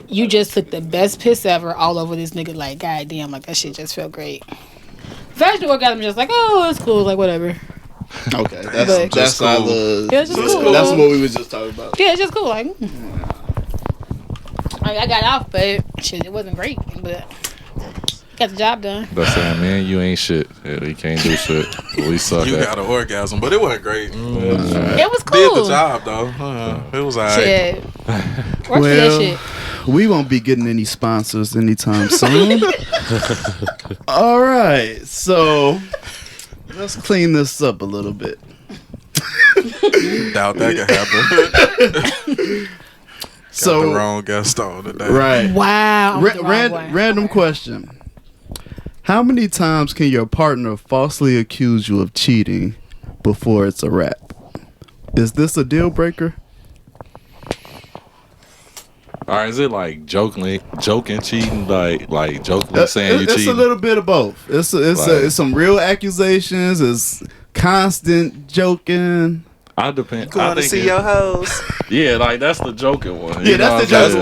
you just took the best piss ever all over this nigga. Like, goddamn, like that shit just felt great. Vaginal orgasm is just like, oh, it's cool, like whatever. Okay, that's cool. how the. Yeah, it's just cool. That's what we was just talking about. Yeah, it's just cool. Like, I got off, but shit, it wasn't great, but got the job done. That's saying, man, you ain't shit. Yeah, you can't do shit. We suck You at. got an orgasm, but it wasn't great. It was cool. Did the job though. It was alright. Shit. Work for that shit. We won't be getting any sponsors anytime soon. All right, so let's clean this up a little bit. Doubt that could happen. So Got the wrong guest on today. right. Wow. Random question. How many times can your partner falsely accuse you of cheating before it's a wrap? Is this a deal breaker? All right, is it like joking cheating, like jokingly saying you cheating? It's a little bit of both. It's some real accusations. It's constant joking. I depend. Going to see your hoes. Yeah, like that's the joking one. Yeah, You know that's the what I'm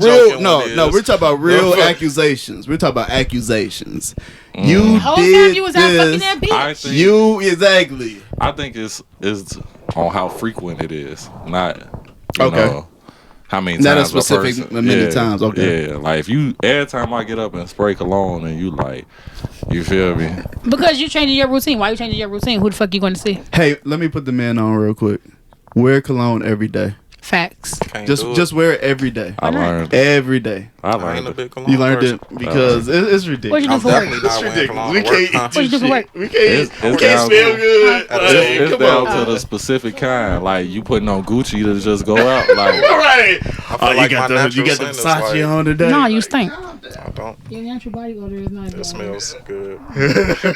joking. saying? We're talking about real accusations. We're talking about accusations. You The whole did time you was out fucking this. that bitch. I think, You exactly. I think it's on how frequent it is, not you Okay. know, how many Not a times specific person. many times, okay. Yeah, like if you every time I get up and spray cologne and you like, you feel me? Because you changing your routine. Why you changing your routine? Who the fuck you going to see? Hey, let me put the man on real quick. Wear cologne every day. Facts. Just wear it every day. I learned. Every day. I I ain't learned. a it. big cologne You learned person. it because it's ridiculous. What you do I'm for work? definitely not wearing cologne to work, huh? What you do for work? We It's can't down- smell good. It's Come down on. to the specific kind. Like you putting on Gucci to just go out. Like All right. I feel Oh, you like got my the natural Versace scent is like, on today. No, you stink. I don't. Your natural body odor is not It smells good.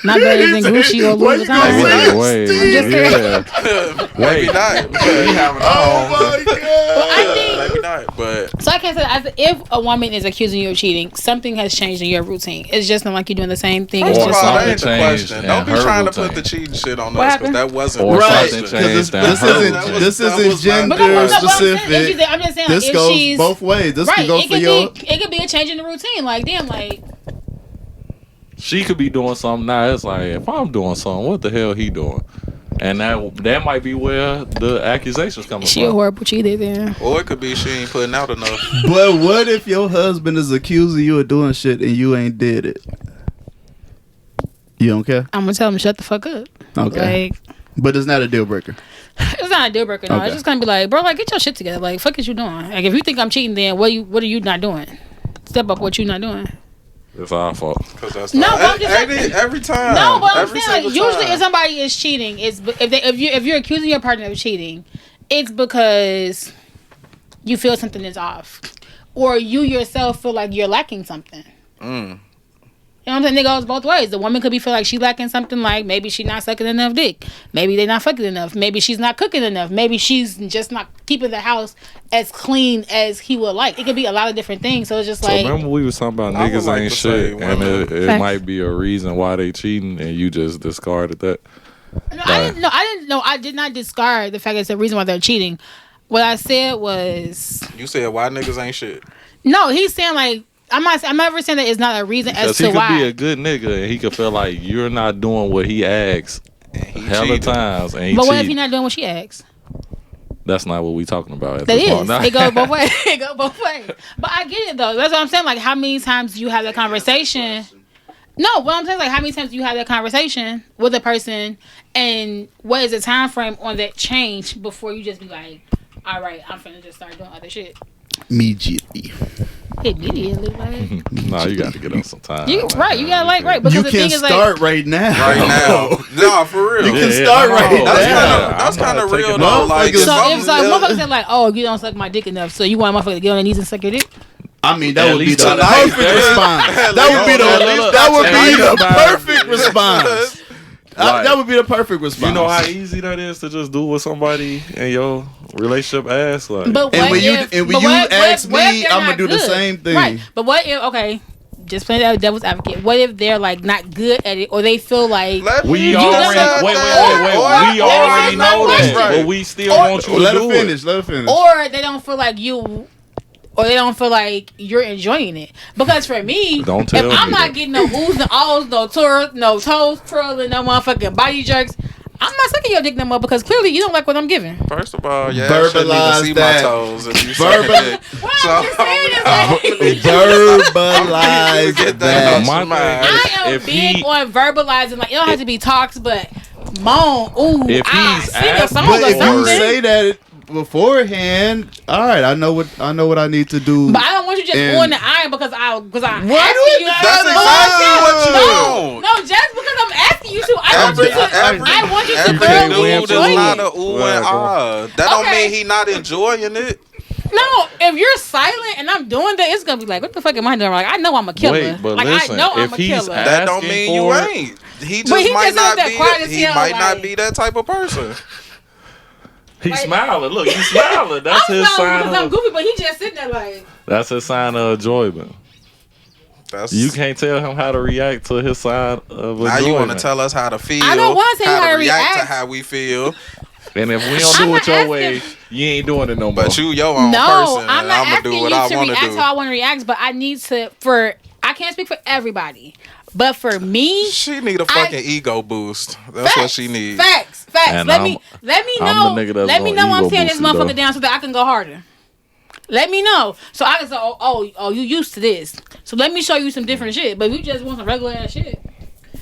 Not better than Gucci or Why Louis you gonna Vuitton. say wait, just yeah. Maybe not. We having Oh my god. Well, I think Maybe not. But so. I can't say if a woman is accusing you of cheating, something has changed in your routine. It's just not like you're doing the same thing. It's first of just all, something that like ain't the changed question. in Don't be her trying to routine. put the cheating shit on What us because happened? that wasn't Or the Right, something question. changed down this her isn't routine. this That isn't was not- gender But no, what I'm saying, specific. I'm just saying, This if goes she's both ways. This right, can go it for could your. be it could be a change in the routine. Like damn, like She could be doing something now. It's like if I'm doing something, what the hell he doing? And that might be where the accusations coming she a from. horrible cheater. Then Or it could be she ain't putting out enough. But what if your husband is accusing you of doing shit and you ain't did it? You don't care? I'm gonna tell him shut the fuck up. Okay. Like But it's not a deal breaker. it's not a deal breaker. No, Okay. it's just gonna be like, bro, like get your shit together. Like fuck is you doing? Like if you think I'm cheating, then what are you not doing? Step up what you not doing. It's our fault. Cause that's No, not, but I'm just every time. No, but I'm every saying like single usually time. if somebody is cheating, it's if you're accusing your partner of cheating, it's because you feel something is off, or you yourself feel like you're lacking something. You know what I'm saying? It goes both ways. The woman could be feel like she lacking something, like maybe she's not sucking enough dick. Maybe they not fucking enough. Maybe she's not cooking enough. Maybe she's just not keeping the house as clean as he would like. It could be a lot of different things. So it's just So like remember we was talking about I would niggas like ain't to say shit, and women- it Facts. might be a reason why they cheating, and you just discarded that. No, I did not discard the fact that it's the reason why they're cheating. What I said was You said why niggas ain't shit. no. He's saying like I'm never saying that it's not a reason as Because to he could why. be a good nigga, and he could feel like you're not doing what he asks He hella cheated. times, and he But what if cheating. he's not doing what she asks? That's not what we talking about. At That this is. point. Nah. It goes both ways. It goes both ways. But I get it though. That's what I'm saying. Like how many times you have that conversation? No, what I'm saying is like, how many times do you have that conversation with a person, and what is the time frame on that change before you just be like, all right, I'm finna just start doing other shit. Meejitly. Immediately, like. No, you got to get on some time. You gotta like right. Because You the can thing is start like, right now. Right now. No, for real. You can start right now. That's kind of real, no. though. Like, So if motherfuckers say like, oh, you don't suck my dick enough, so you want a motherfucker to get on their knees and suck your dick? I mean, that At would be least the tonight. perfect response. That would be the perfect response. That would be the perfect response. You know how easy that is to just do with somebody in your relationship ass? Like, But And when what you if ask what if me, they're I'm gonna not do the good? same thing. Right. But what if just playing that devil's advocate? What if they're like not good at it, or they feel like we You already done wait. that. We already know that, Right. but we still want you to Let do her finish. Let her finish. or they don't feel like you, or they don't feel like you're enjoying it. Because for me, Don't tell if I'm me not that. getting no oohs and ahs, no toes twirling, no motherfucking body jerks, I'm not sucking your dick no more because clearly you don't like what I'm giving. First of all, yeah, Verbalize shouldn't even see that. my toes if you suck a dick. What I'm just saying is like, Verbalize Get that. My out. I am If big he- on verbalizing. Like, it don't have to be talks, but moan, ooh, If he's sing a asking song But or if you something. say that beforehand, all right, I know what I need to do. But I don't want you just And- going to iron because I Why do asking it you. That's matter? exactly what you want. No, just because I'm asking you to, I want you to Every thoroughly dude enjoy is not it. a ooh and ah. That don't Okay. mean he not enjoying it. No, if you're silent and I'm doing that, it's gonna be like, what the fuck am I doing? Like, I know I'm a killer. Wait, but like, listen, I know I'm if a he's killer. That don't Asking mean you for it. ain't. He But just he might just not up be. there quiet as He hell, might not like- be that type of person. He's Like- smiling. Look, he's smiling. That's I'm his smiling sign because I'm of. goofy, but he just sitting there like. That's his sign of enjoyment. That's You can't tell him how to react to his sign of enjoyment. now you want to tell us how to feel. I don't wanna tell you how to react to react. how we feel. And if we don't I'm do it not your asking- way, you ain't doing it no more. But you your own No, person. I'm and not I'm gonna asking do you what I to want to react do. how I want to react, but I need to. I can't speak for everybody, but for me, She need a fucking ego boost. That's what she needs. Facts. And Let me I'm know. the nigga that's Let me gonna know I'm ego tearing this boost you, motherfucker though. down so that I can go harder. Let me know so I can say, oh, you used to this. So let me show you some different shit. But if you just want some regular ass shit,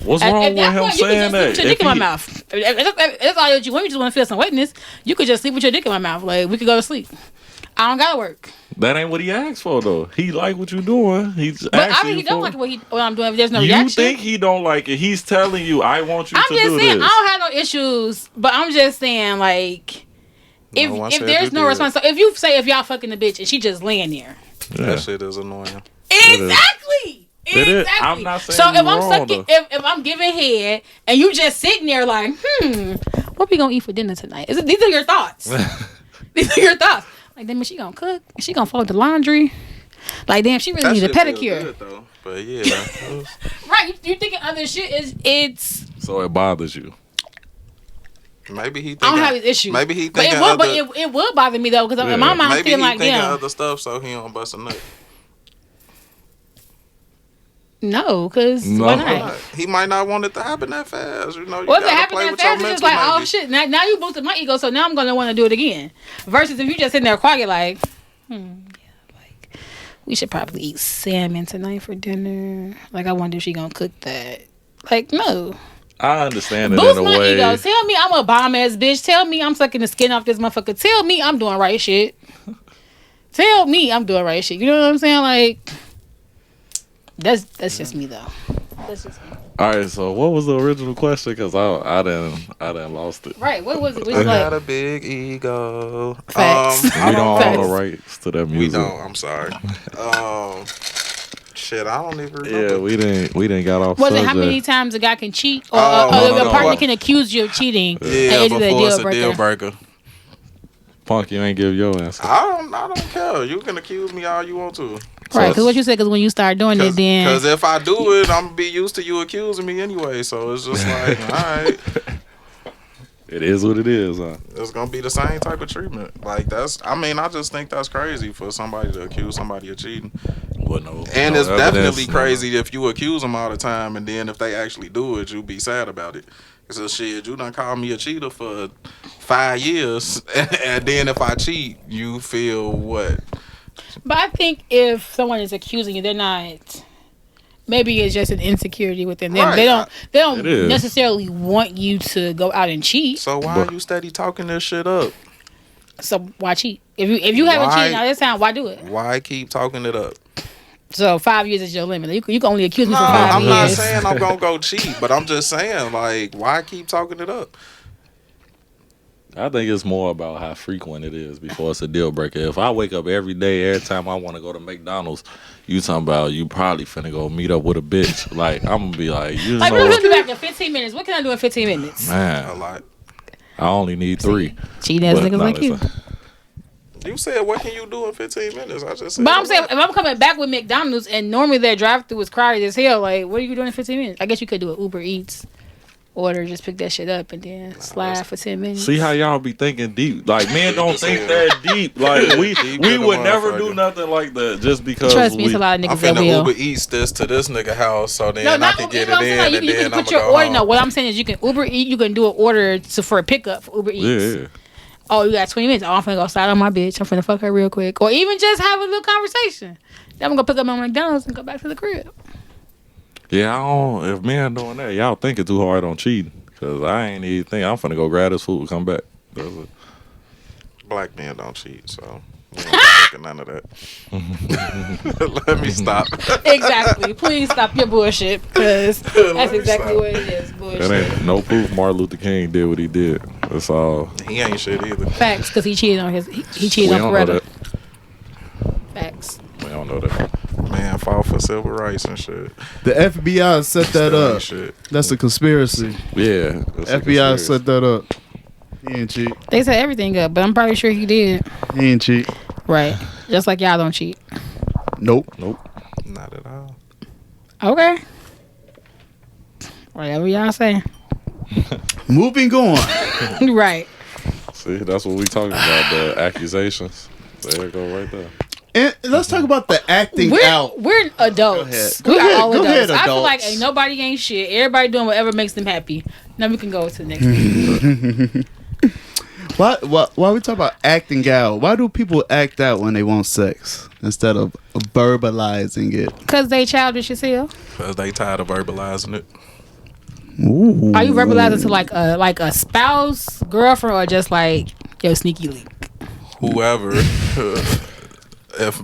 What's at wrong with that him point, you can saying just sleep that? with your dick in my he- mouth. If that's all that you want. You just want to feel some wetness. You could just sleep with your dick in my mouth. Like, we could go to sleep. I don't gotta work. That ain't what he asked for though. He like what you doing. He's But I asking mean, he you don't for. like what I'm doing. If there's no You reaction. think he don't like it? He's telling you, "I want you I'm to just do saying, this." I don't have no issues, but I'm just saying, like, if one if said there's you no did. response, so if you say if y'all fucking the bitch and she just laying there, Yeah. That shit is annoying. exactly, It is. exactly. I'm not saying so you if I'm wrong, sucking, though. if I'm giving head and you just sitting there like, what we gonna eat for dinner tonight? These are your thoughts. These are your thoughts. Like, damn, is she gonna cook? Is she gonna fold the laundry? Like, damn, she really That need a shit feel pedicure. good, though. But yeah, Right? You thinking other shit is it's. So it bothers you. maybe he. I don't have Thinking, his issue. maybe he But thinking it would, other. but it would bother me though, because Yeah. in my mind I'm Maybe he feeling like, thinking damn, other stuff, so he don't bust a nut. no, because No. why Why not? not? He might not want it to happen that fast. You know, you What if it gotta happened play that with your fast? It's just mental. like, oh maybe. shit, now you boosted my ego, so now I'm gonna want to do it again. Versus if you just sitting there quiet, like, like we should probably eat salmon tonight for dinner. Like, I wonder if she gonna cook that. Like, no. I understand it Boost in a my way. ego. Tell me I'm a bomb ass bitch. Tell me I'm sucking the skin off this motherfucker. Tell me I'm doing right shit. Tell me I'm doing right shit. You know what I'm saying? Like, that's just me though. That's just me. All right. So what was the original question? Because I didn't lost it. Right. What was it? Which I was got like a big ego. Facts. We I don't Facts. own the rights to that We music. don't. I'm sorry. Shit, I don't even remember. Yeah, we didn't got off. was it subject. how many times a guy can cheat or Oh, a no. partner can accuse you of cheating? Yeah, and before it's a deal breaker. Punk, you ain't give your answer. I don't care. You can accuse me all you want to. Right, because what you said, because when you start doing it, then Because if I do it, I'm gonna be used to you accusing me anyway. So it's just like, all right, It is what it is, huh? it's gonna be the same type of treatment. Like I just think that's crazy for somebody to accuse somebody of cheating. Well, no. And no it's evidence, definitely no. crazy if you accuse them all the time, and then if they actually do it, you be sad about it. So shit, you done called me a cheater for 5 years, and then if I cheat, you feel what? But I think if someone is accusing you, they're not maybe it's just an insecurity within them. Right. They don't It is. necessarily want you to go out and cheat. So why are you steady talking this shit up? So why cheat? If you haven't Why- cheated all this time, why do it? Why keep talking it up? So 5 years is your limit. You can only accuse me No, for 5 I'm years. not saying I'm gonna go cheat, but I'm just saying, like, why keep talking it up? I think it's more about how frequent it is before it's a deal breaker. If I wake up every day, every time I want to go to McDonald's, you talking about you probably finna go meet up with a bitch. Like, I'm gonna be like, you Like, know, we're gonna be back in 15 minutes. What can I do in 15 minutes? A man, lot. I only need 3. Cheating ass But niggas no, like you. listen. You said, what can you do in 15 minutes? I just said. But I'm a saying, lot. if I'm coming back with McDonald's and normally their drive-thru is crowded as hell, like, what are you doing in 15 minutes? I guess you could do an Uber Eats order, just pick that shit up and then slide for 10 minutes. See how y'all be thinking deep. Like, men don't think that deep. Like, we Deep we in the would never motherfucker. do nothing like that just because Trust me, we, it's a lot of I'm niggas that finna will. Uber Eats this to this nigga house, so then No, I not can Uber. get You know it what I'm in, saying? and You then can I'm put gonna your go order. home. No, what I'm saying is you can Uber Eat. You can do an order for a pickup for Uber Eats. Yeah. Oh, you got 20 minutes. Oh, I'm finna go slide on my bitch. I'm finna fuck her real quick. Or even just have a little conversation. Then I'm gonna pick up my McDonald's and go back to the crib. Yeah, I don't, if men doing that, y'all thinking too hard on cheating. Because I ain't even think I'm finna go grab this food and come back. That's it. Black men don't cheat, so we ain't fucking none of that. Let me stop. Exactly. Please stop your bullshit because that's me exactly stop. what it is. That Bullshit. ain't no proof Martin Luther King did what he did. That's all. He ain't shit either. Facts, because he cheated on his. He We cheated on don't know Coretta. that. Facts. We don't know that. Man, fought for civil rights and shit. The FBI set that Still ain't up. shit. That's a conspiracy. Yeah. that's a FBI conspiracy. set that up. He ain't cheat. They set everything up, but I'm probably sure he did. He ain't cheat. Right. Just like y'all don't cheat. Nope. Nope. Not at all. Okay. Whatever y'all say. Moving on. Right. See, that's what we talking about, the accusations. There it go right there. And let's talk about the acting out. We're adults. Go We ahead. are all Go adults. ahead, I feel like adults. ain't nobody ain't shit. Everybody doing whatever makes them happy. Now we can go to the next thing. Why we talk about acting out? Why do people act out when they want sex instead of verbalizing it? Because they childish as hell. Because they tired of verbalizing it. Ooh. Are you verbalizing to like a spouse, girlfriend, or just like yo sneaky link? Whoever. if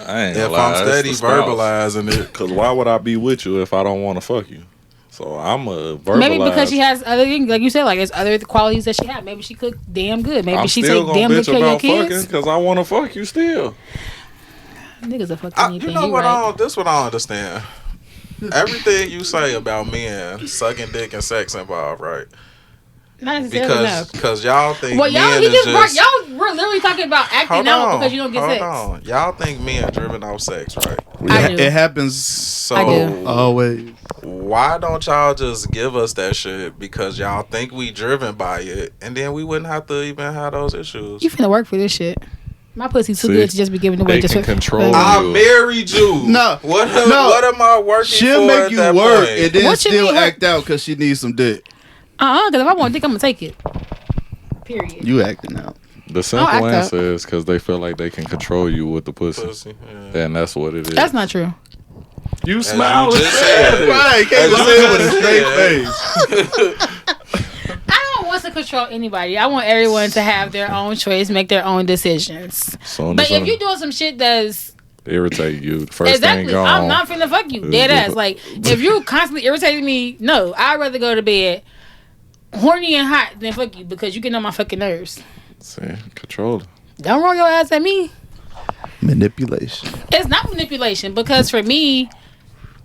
I ain't if gonna lie, I'm it's steady the spouse. verbalizing it, Cause why would I be with you if I don't want to fuck you? So I'm a verbalize. Maybe because she has other things, like you said, like it's other qualities that she has. Maybe she cook damn good. Maybe I'm she still take gonna damn good bitch care of your about fucking kids. because I want to fuck you still. Niggas are fucking anything. you know You what? right. This what I don't understand. Everything you say about men sucking dick and sex involved, right? Not necessarily enough. Because y'all think Well, y'all men he is just just y'all we're literally talking about acting hold out on, because you don't get hold sex. on. Y'all think men driven off sex, right? I do. It happens So I do. always. why don't y'all just give us that shit? Because y'all think we driven by it, and then we wouldn't have to even have those issues. You finna work for this shit. My pussy too See, good to just be giving away they just can for control I you. married you. No. What am I working She'll for make at you that work point? and then What you still mean work? act out because she needs some dick. because if I want dick, I'm gonna take it. Period. You acting out. The simple act up. answer is because they feel like they can control you with the pussy. Pussy, yeah. And that's what it is. That's not true. You you smile just said it. Right, can't As say you it with a just straight said. face. I don't want to control anybody. I want everyone to have their own choice, make their own decisions. Soon But as if you're doing some shit that's irritate you, first exactly, thing gone. I'm not finna fuck you. Dead ass. Like if you constantly irritating me, no, I'd rather go to bed horny and hot than fuck you because you get on my fucking nerves. See, control it. Don't roll your ass at me. Manipulation. It's not manipulation because for me,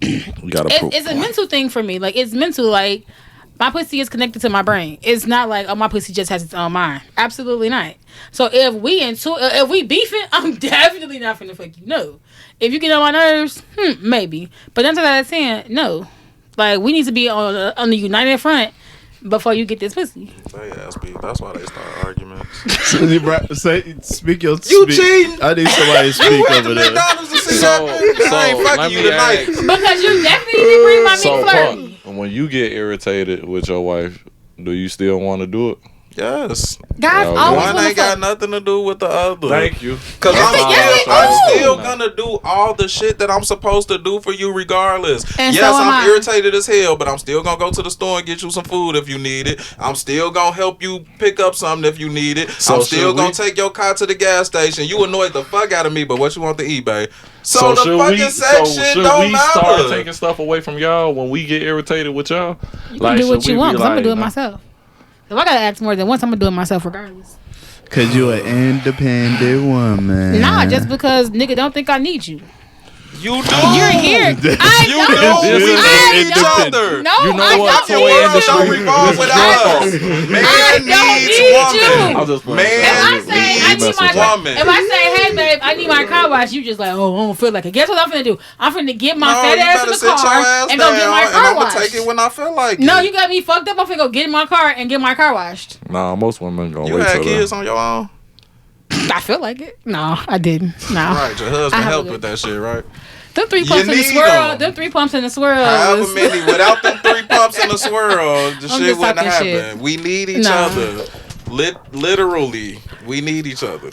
You gotta prove. it's a mental thing for me. Like it's mental. Like my pussy is connected to my brain. It's not like my pussy just has its own mind. Absolutely not. So if we beefing, I'm definitely not finna fuck you. No. If you get on my nerves, maybe. But 9 times out of 10, no. Like we need to be on the united front before you get this pussy. They ass beat. That's why they start arguments. Speak your You speak. cheating? I need somebody to speak over there. McDonald's to see So- that. so I ain't let fucking you me tonight. ask- Because you definitely didn't bring my meat So, flirty. Punk, when you get irritated with your wife, do you still want to do it? Yes. Guys Yo, always One want ain't to got fuck. nothing to do with the other. Thank you. Cause Yes, I'm they still do. gonna do all the shit that I'm supposed to do for you regardless. And Yes, so am I'm I. irritated as hell, but I'm still gonna go to the store and get you some food if you need it. I'm still gonna help you pick up something if you need it. So I'm still should gonna we- take your car to the gas station. You annoyed the fuck out of me, but what you want to eat, babe? So the should fucking sex shit should don't we matter. start taking stuff away from y'all when we get irritated with y'all? You can do what should you we want, be 'cause I'm gonna do it nah. myself. If I gotta ask more than once, I'm gonna do it myself regardless. Cause you an independent woman. Nah, just because nigga don't think I need you. You do. You're here. I You don't. do. We I need each don't. other. No, You know I what? don't Your Toy need world don't industry. you. revolve without us. Man don't needs need woman. you. I'm just playing. Man If I say I needs need my woman. if I say, hey babe, I need my car wash, you just like, oh, I don't feel like it. Guess what I'm finna do? I'm finna get my No, fat you ass in better the sit your car ass and go get down, my and car I'm gonna washed. take it when I feel like No, it. you got me fucked up. I'm finna go get in my car and get my car washed. Nah, most women gonna You wait had till kids then. on your own? I feel like it. No, I didn't. No. Right, your husband have helped a- with that shit, right? Them 3 You pumps in the need swirl. 'em. Them 3 pumps in the swirl. However was- many, without them 3 pumps in the swirl, the I'm shit just wouldn't talking happen. shit. We need each Nah. other. Literally, we need each other.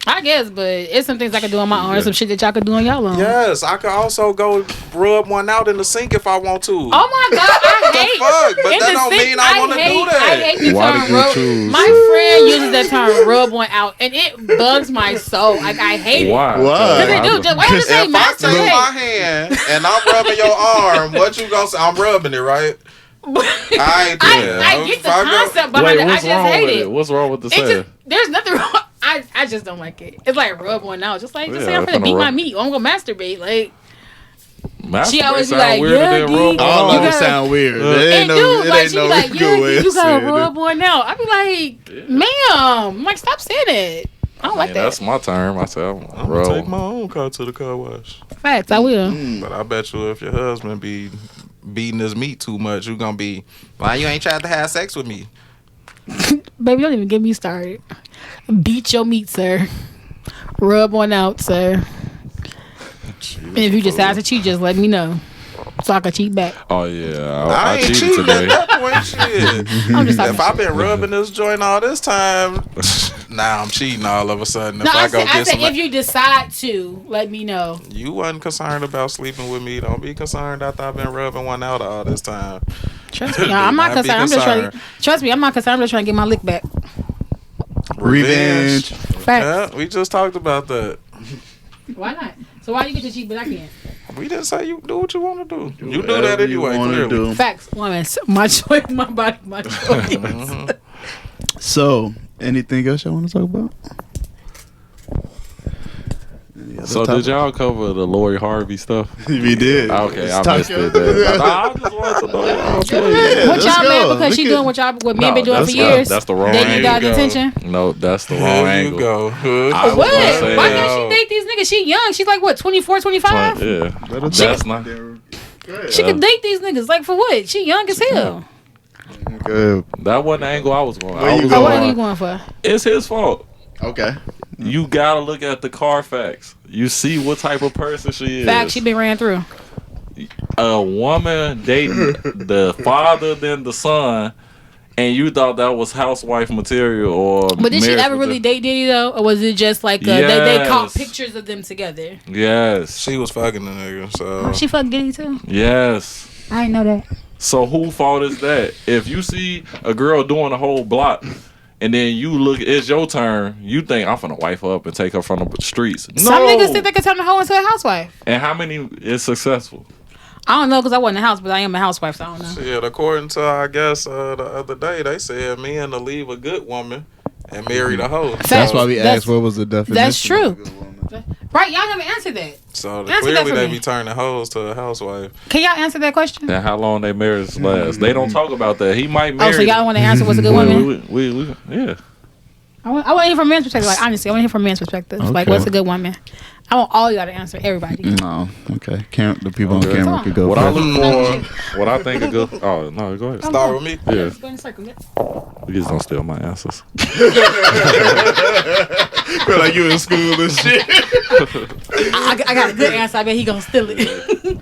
I guess, but it's some things I can do on my own. There's some shit that y'all can do on y'all own. Yes, I could also go rub one out in the sink if I want to. Oh my god, I hate. fuck? But in that the don't sink, mean I wanna do hate- that. I hate the Why term did you rub. choose? My friend uses that term rub one out, and it bugs my soul. Like I hate it. Why? Why? Because they do. Just, why does it say If I take masturbate? my hand and I'm rubbing your arm, what you gonna say? I'm rubbing it, right? I ain't there. I get the If I go- concept behind Wait, it. I what's just wrong hate with it. it? What's wrong with the It saying? just there's nothing wrong. I just don't like it. It's like rub one out. Just Yeah, say I'm if gonna I'm beat rub- my meat. Or I'm gonna masturbate. Like Masturbate she always be sound like, weirder yeah, than D. rub All one of You it gotta- sound weird. It It and ain't no, dude, it like ain't she no be like, good yeah, way D, of you gotta saying rub one out. I be like, ma'am, I'm like, stop saying it. I don't like Man, that. that's my term. I said, I'm gonna rub. take my own car to the car wash. Facts, I will. But I bet you if your husband be beating his meat too much, you gonna be, why you ain't tried to have sex with me? Baby, don't even get me started. Beat your meat, sir. Rub one out, sir. And if you decide to cheat, just let me know. So I can cheat back. Oh yeah, I I ain't cheated cheating today. at that point, shit. I'm just talking If I've been rubbing this joint all this time, now I'm cheating all of a sudden. If No, I I go said get some, if you decide to, let me know. you wasn't concerned about sleeping with me. Don't be concerned after I've been rubbing one out all this time. Trust me. No, I'm not I'd be concerned. I'm just trying to, concerned. trust me, I'm not concerned. I'm just trying to get my lick back. Revenge. Facts. Yeah, we just talked about that. Why not? So why you get to cheat, but I can't? We didn't say you do what you want to do. You do Whatever that you anyway, wanna clearly. do. Facts. Woman, my choice, my body, my choice. So, anything else y'all want to talk about? Any other So topic? did y'all cover the Lori Harvey stuff? We did. Okay, I Let's missed talk- it. Then. Nah, I just wanted to know. Okay. What let's y'all go. mad because she Look doing at- what y'all what men No, been doing for that's- years? that's the wrong Dating angle. God's attention. No, that's the wrong Here angle. you go. I What? was gonna say Why that. can't she date these niggas? She young. She's like what, 24, 25? Yeah, that's not. She can date these niggas. Like for what? She young as hell. Good. That wasn't the angle I was going. Where I you was Oh, going? what are you going. going for? It's his fault. Okay. You gotta look at the Carfax. You see what type of person she is. Fact, she been ran through. A woman dating the father than the son, and you thought that was housewife material or. But did she marriage ever really material. date Diddy though, or was it just like they caught Yes. pictures of them together? Yes. She was fucking the nigga, so. Oh, she fucked Diddy too. Yes. I didn't know that. So who fault is that? If you see a girl doing a whole block, and then you look, it's your turn. You think I'm finna wife her up and take her from the streets? No. Some niggas think they can turn the hoe into a housewife. And how many is successful? I don't know because I wasn't in the house, but I am a housewife, so I don't know. Shit, according to, I guess, the other day, they said men to leave a good woman and marry the hoe. That's why we That's- asked what was the definition. that's true. of a good woman. Right, y'all never answered that. So Answer that clearly for they me. be turning hoes to a housewife. Can y'all answer that question? And how long they marriage last? They don't talk about that. He might marry. Oh, so y'all want to answer what's a good woman? Yeah. I want to hear from men's perspective. Like honestly, I want to hear from men's perspective. Like, Okay. what's a good woman? I want all y'all to answer. Everybody. No. Okay. The people Okay. on camera could go What I first. look for, what I think a good. Oh no, go ahead. Start with me. Yeah, Go in a circle. you just don't steal my answers. Feel like you in school and shit. I got a good answer. I bet he gonna steal it.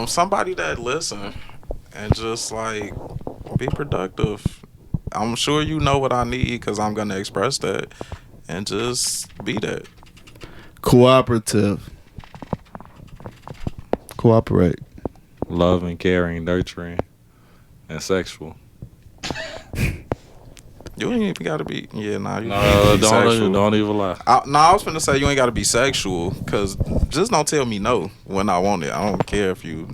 Somebody that listen and just like be productive I'm sure you know what I need because I'm gonna express that and just be that. Cooperative. Cooperate. Loving, caring, nurturing, and sexual. You ain't even gotta be. Yeah, nah. You No, can't be sexual. don't even lie. I was finna say you ain't gotta be sexual, cause just don't tell me no when I want it. I don't care if you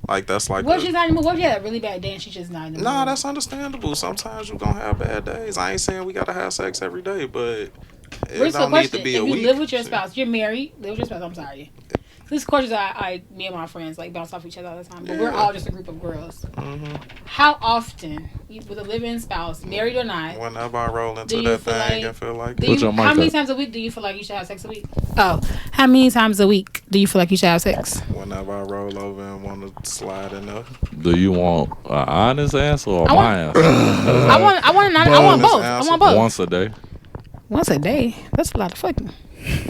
like. That's like. What if she's not in the mood? What if you had a really bad day and she's just not in the mood? Nah, that's understandable. Sometimes you gonna have bad days. I ain't saying we gotta have sex every day, but it don't need to be a week. If you week. live with your spouse, you're married, live with your spouse. I'm sorry. These questions me and my friends like bounce off each other all the time, but we're all just a group of girls. Mm-hmm. How often, with a living spouse, married or not, whenever I roll into that thing and feel like how many times a week do you feel like you should have sex a week? Oh, how many times a week do you feel like you should have sex? Whenever I roll over and want to slide in there. Do you want an honest answer or my answer? I want both. I want both. Once a day. Once a day? That's a lot of fucking.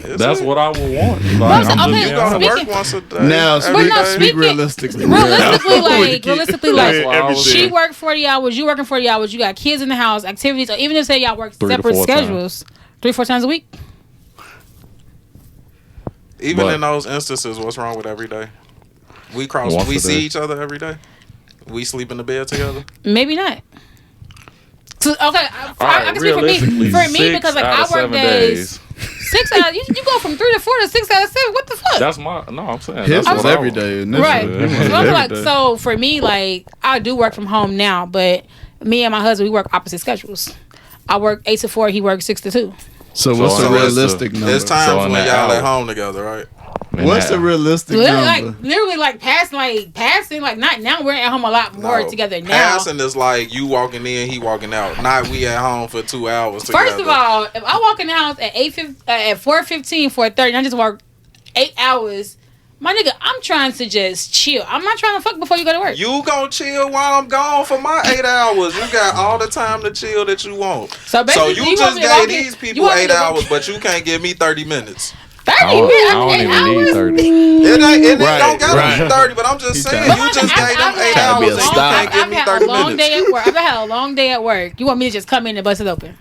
That's what I would want. Like, I'm okay, just You gotta being work once a day. Now, speak realistically, realistically. like she worked 40 hours, you working 40 hours, you got kids in the house, activities, or even if say y'all work 3 to separate 4 schedules, 3-4 times a week. Even in those instances, what's wrong with every day? We see each other every day. We sleep in the bed together. Maybe not. So, okay, I can speak for me because like I work days. 6 hours. You go from 3 to 4 to 6 out of 7. What the fuck? That's I'm saying. His that's was every day. Right. So for me, like I do work from home now, but me and my husband we work opposite schedules. I work 8 to 4. He works 6 to 2. So what's the realistic number? There's times when y'all at home together, right? What's the realistic number? Literally, passing. Like not now. We're at home a lot more together now. Passing is like you walking in, he walking out. Not we at home for 2 hours together. First of all, if I walk in the house at 4:15, 4:30, and I just work 8 hours, my nigga, I'm trying to just chill. I'm not trying to fuck before you go to work. You gonna chill while I'm gone for my 8 hours. You got all the time to chill that you want. So basically, you just gave these people 8 hours, but you can't give me 30 minutes. 30 minutes? I don't even need 30. It don't gotta be 30, but I'm just saying, you just gave them 8 hours and you can't give me 30 minutes. I've had a long day at work. You want me to just come in and bust it open?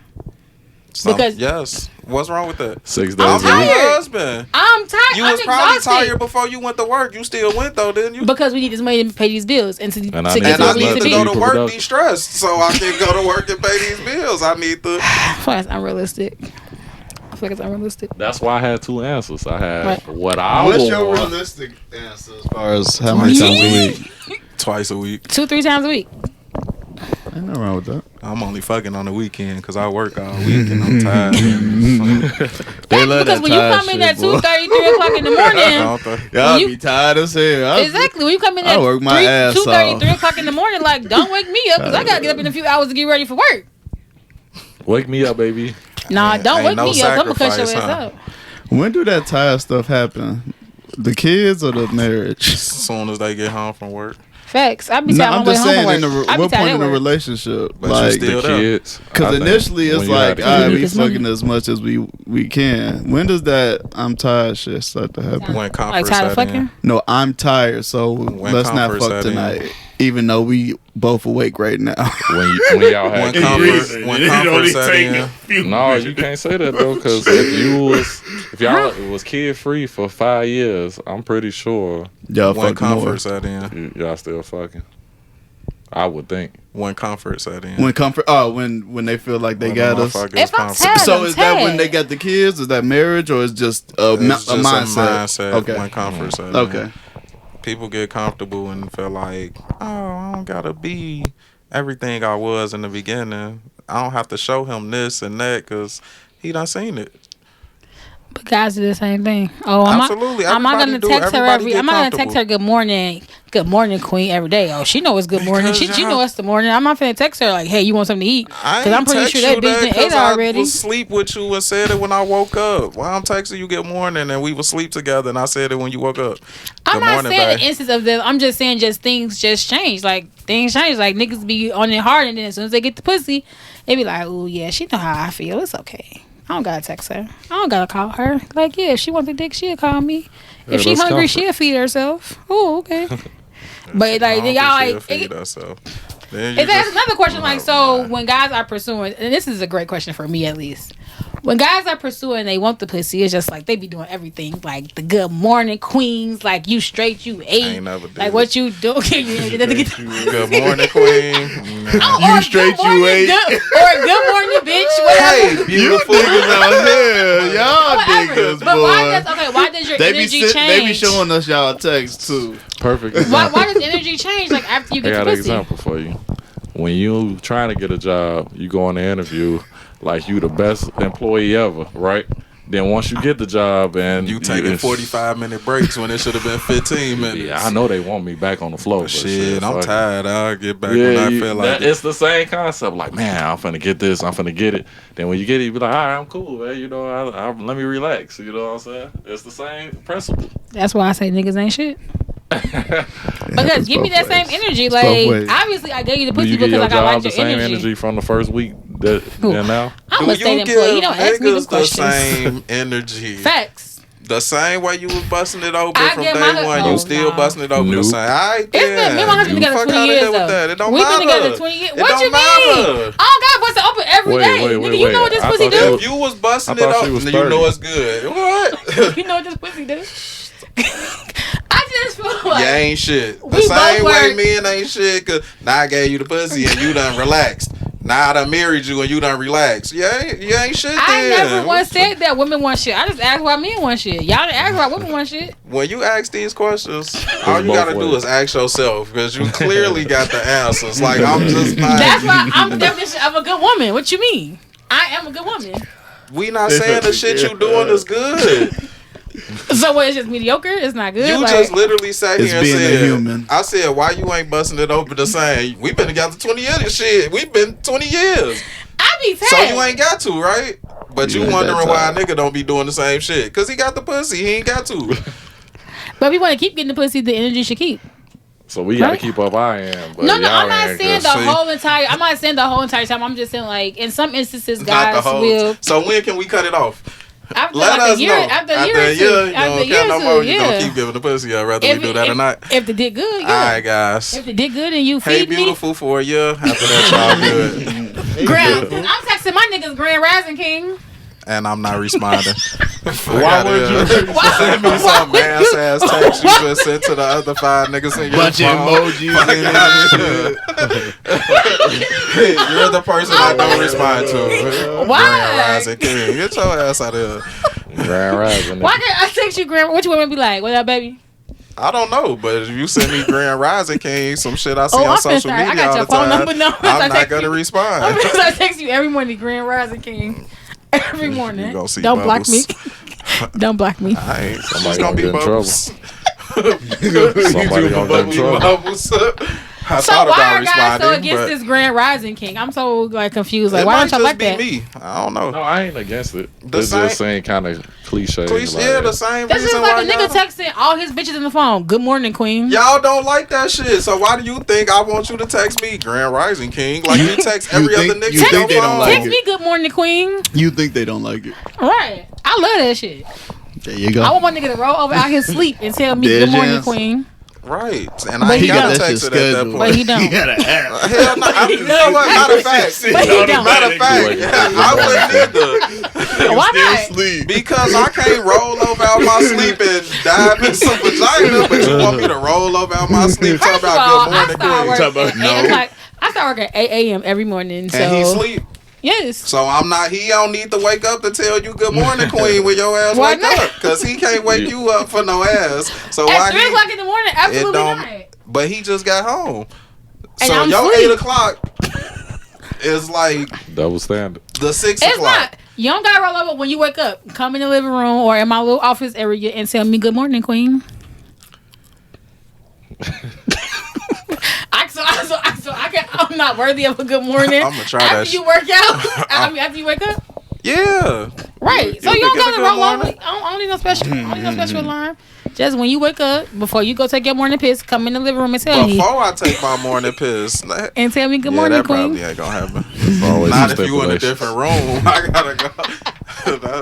Because yes. What's wrong with that? 6 days I'm a week. your husband. I'm tired. You I'm was probably exhausted. tired before you went to work. You still went though, didn't you? Because we need this money to pay these bills and to get I to where we need need to to go be. to work de-stressed so I can go to work and pay these bills. I need to. I feel like it's unrealistic. That's why I had 2 answers. I had what I What's want. your realistic answer as far as how many times a week? Twice a week. 2-3 times a week. Ain't nothing wrong with that. I'm only fucking on the weekend because I work all week and I'm tired. Because when you come in at 2:30, 3 o'clock in the morning, y'all be tired as hell. Exactly. When you come in at 2:30, 3 o'clock in the morning, like, don't wake me up because I got to get up in a few hours to get ready for work. Wake me up, baby. Nah, don't wake me up. I'm going to cut your ass up. When do that tired stuff happen? The kids or the marriage? As soon as they get home from work. Facts. I be tired on my way home from work. What point in the relationship? But like, you still the kids. Because initially it's like, all right, we fucking as much as we can. When does that I'm tired shit start to happen? When comfort like tired of fucking? in. No, I'm tired, so let's not fuck tonight. Even though we both awake right now. When y'all had when comfort set in. No, you can't say that though, because if y'all was kid free for 5 years, I'm pretty sure y'all when fucking comfort more. set in. Y'all still fucking. I would think. When comfort set in. When comfort, when they feel like they got us. If I'm tired, So is that when they got the kids? Is that marriage or is just a mindset? Okay. When comfort set in. Okay. People get comfortable and feel like, oh, I don't gotta be everything I was in the beginning. I don't have to show him this and that because he done seen it. But guys do the same thing. Absolutely. I'm not gonna text her I'm not gonna text her good morning, queen every day. Oh, she know it's good morning. She know it's the morning. I'm not finna text her like, hey, you want something to eat? Because I'm pretty sure that bitch done ate already. I was asleep with you and said it when I woke up. Why I'm texting you good morning and we would sleep together and I said it when you woke up. I'm not saying the instance of them. I'm just saying things just change. Like things change. Like niggas be on it hard and then as soon as they get the pussy, they be like, oh yeah, she know how I feel. It's okay. I don't gotta text her. I don't gotta call her. Like, yeah, if she want the dick, she'll call me. If she hungry, she'll feed herself. Oh, okay. But like, y'all like, feed herself. That's another question. Like, so when guys are pursuing, and this is a great question for me at least. When guys are pursuing, they want the pussy. It's just like they be doing everything, like the good morning queens, like you straight, you ate, like what you do. Good morning, queen. You straight, you ate, or good morning, bitch. Whatever. Hey, beautiful niggas out here, y'all niggas, but boy. why does your energy change? They be showing us y'all texts too. Perfect. Why does energy change? Like after you get I the got an pussy? example for you. When you trying to get a job, you go on the interview like you the best employee ever, right? Then once you get the job and you taking 45-minute breaks when it should have been 15 minutes. Yeah, I know they want me back on the floor. But shit, I'm tired. I'll get back when I feel like it. It's the same concept. Like, man, I'm finna get this. I'm finna get it. Then when you get it, you be like, all right, I'm cool, man. You know, let me relax. You know what I'm saying? It's the same principle. That's why I say niggas ain't shit. Because give me that same energy. Like, obviously, I gave you the pussy because like I like your same energy from the first week than now. I'm a state employee. You don't ask me the questions. The same energy. Facts. The same way you was busting it open from day one, you still busting it open the same. All right, me and my husband together 20 years though. It don't We've matter. been together 20 years. What you matter. mean? I don't got busted open every day. Nigga, you know what this pussy do? If you was busting it open, you know it's good. What? You know what this pussy do? I just feel like you ain't shit. The same way men ain't shit. Cause now I gave you the pussy and you done relaxed. Now I done married you and you done relaxed. You ain't shit. I never once said that women want shit. I just asked why men want shit. Y'all didn't ask why women want shit. When you ask these questions, all you gotta do is ask yourself because you clearly got the answers. Like I'm just not. That's why I'm the definition of a good woman. What you mean? I am a good woman. We not saying the shit you doing is good. So what? It's just mediocre. It's not good. You just literally sat here and said, human. I said, why you ain't busting it open the same? We been together 20 years. Shit, we been 20 years. I be tired. So you ain't got to, right? But you wondering why a nigga don't be doing the same shit? Cause he got the pussy. He ain't got to. But we want to keep getting the pussy. The energy should keep. So we gotta keep up our end. But no, I'm not saying the whole entire. I'm not saying the whole entire time. I'm just saying like in some instances, guys will. So when can we cut it off? After Let like us a year, know. After a year, you don't care no more. You gonna keep giving the pussy up, whether we do that or not. If the dick good, yeah. All right, guys. If the dick good and you feed me. Hey, beautiful for a year. After that, y'all good. I'm texting my niggas Grand Rising King. And I'm not responding. Why would you send me some ass text you just sent to the other 5 niggas in your bunch of emojis? You're the person I don't respond to. Why? Grand Rising King. Get your ass out of here. Grand Rising. Why can't I text you Grand? What you want me to be like? What up, baby? I don't know, but if you send me Grand Rising King, some shit I see on social media I got your all the phone time, number. No, I'm not gonna respond. I'm gonna text you every morning, Grand Rising King. Every morning. Don't block me. Don't block me. Somebody's gonna be in trouble. Somebody gonna be in trouble. So why are guys so against this Grand Rising King? I'm so like confused. Like why don't y'all like that? Me. I don't know. No, I ain't against it. It's just saying kind of cliche. Yeah, the same. That's just like a nigga texting all his bitches in the phone. Good morning, queen. Y'all don't like that shit. So why do you think I want you to text me Grand Rising King? Like you text every other nigga. You think they don't like text me good morning, queen. You think they don't like it? Right. I love that shit. There you go. I want my nigga to roll over out his sleep and tell me good morning, queen. Right, and I ain't got to text it at that point. But he don't. He got an app. Hell no. You know what? Matter of fact, I wouldn't either. Why not? Because I can't roll over out my sleep and dive in some vagina, but you want me to roll over out my sleep? Talk about good morning, queen. I start working at 8 a.m. every morning. So. And he sleep. Yes. So I'm not. He don't need to wake up to tell you good morning, queen, when your ass wake up, because he can't wake you up for no ass. So at 3 o'clock in the morning, absolutely not. But he just got home. And so I'm your asleep. 8 o'clock is like double standard. The 6 it's o'clock. Not. You don't gotta roll over when you wake up. Come in the living room or in my little office area and tell me good morning, queen. I'm not worthy of a good morning. I'm gonna try after that. You work out. After you wake up. Yeah. Right. So you don't gotta roll over. I don't need no special. I don't need no special alarm. Just when you wake up, before you go take your morning piss, come in the living room and tell me. Before I take my morning piss. And tell me good morning, that queen. Probably ain't gonna happen. Not if you in a different room. I gotta go.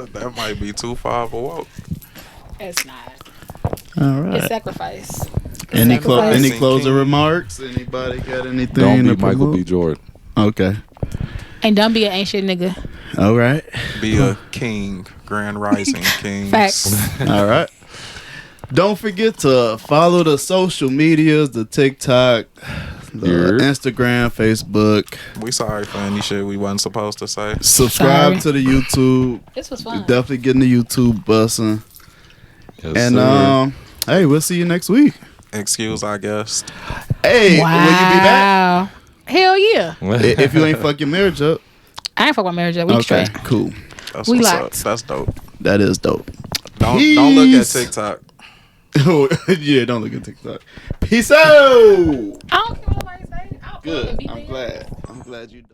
that might be too far of a walk. It's not. All right. It's sacrifice. Any Sacrificing closing king. remarks? Anybody got anything? Don't be to Michael promote? B. Jordan. Okay. And don't be an ancient nigga. All right. Be a king, grand rising king. Facts. All right. Don't forget to follow the social medias, the TikTok, the Yeah. Instagram, Facebook. We sorry for any shit we wasn't supposed to say. Subscribe Sorry. to the YouTube. This was fun. Definitely getting the YouTube bussing. Yes, And sir. hey, we'll see you next week. Excuse our guest. Hey, will you be back? Hell yeah. If you ain't fuck your marriage up. I ain't fuck my marriage up. We Okay, straight. cool. That's We what's locked. up. That's dope. That is dope. Don't look at Peace. TikTok. Yeah, don't look at TikTok. Peace out. I don't care what nobody say. I'll Good. beat I'm their glad. I'm glad you.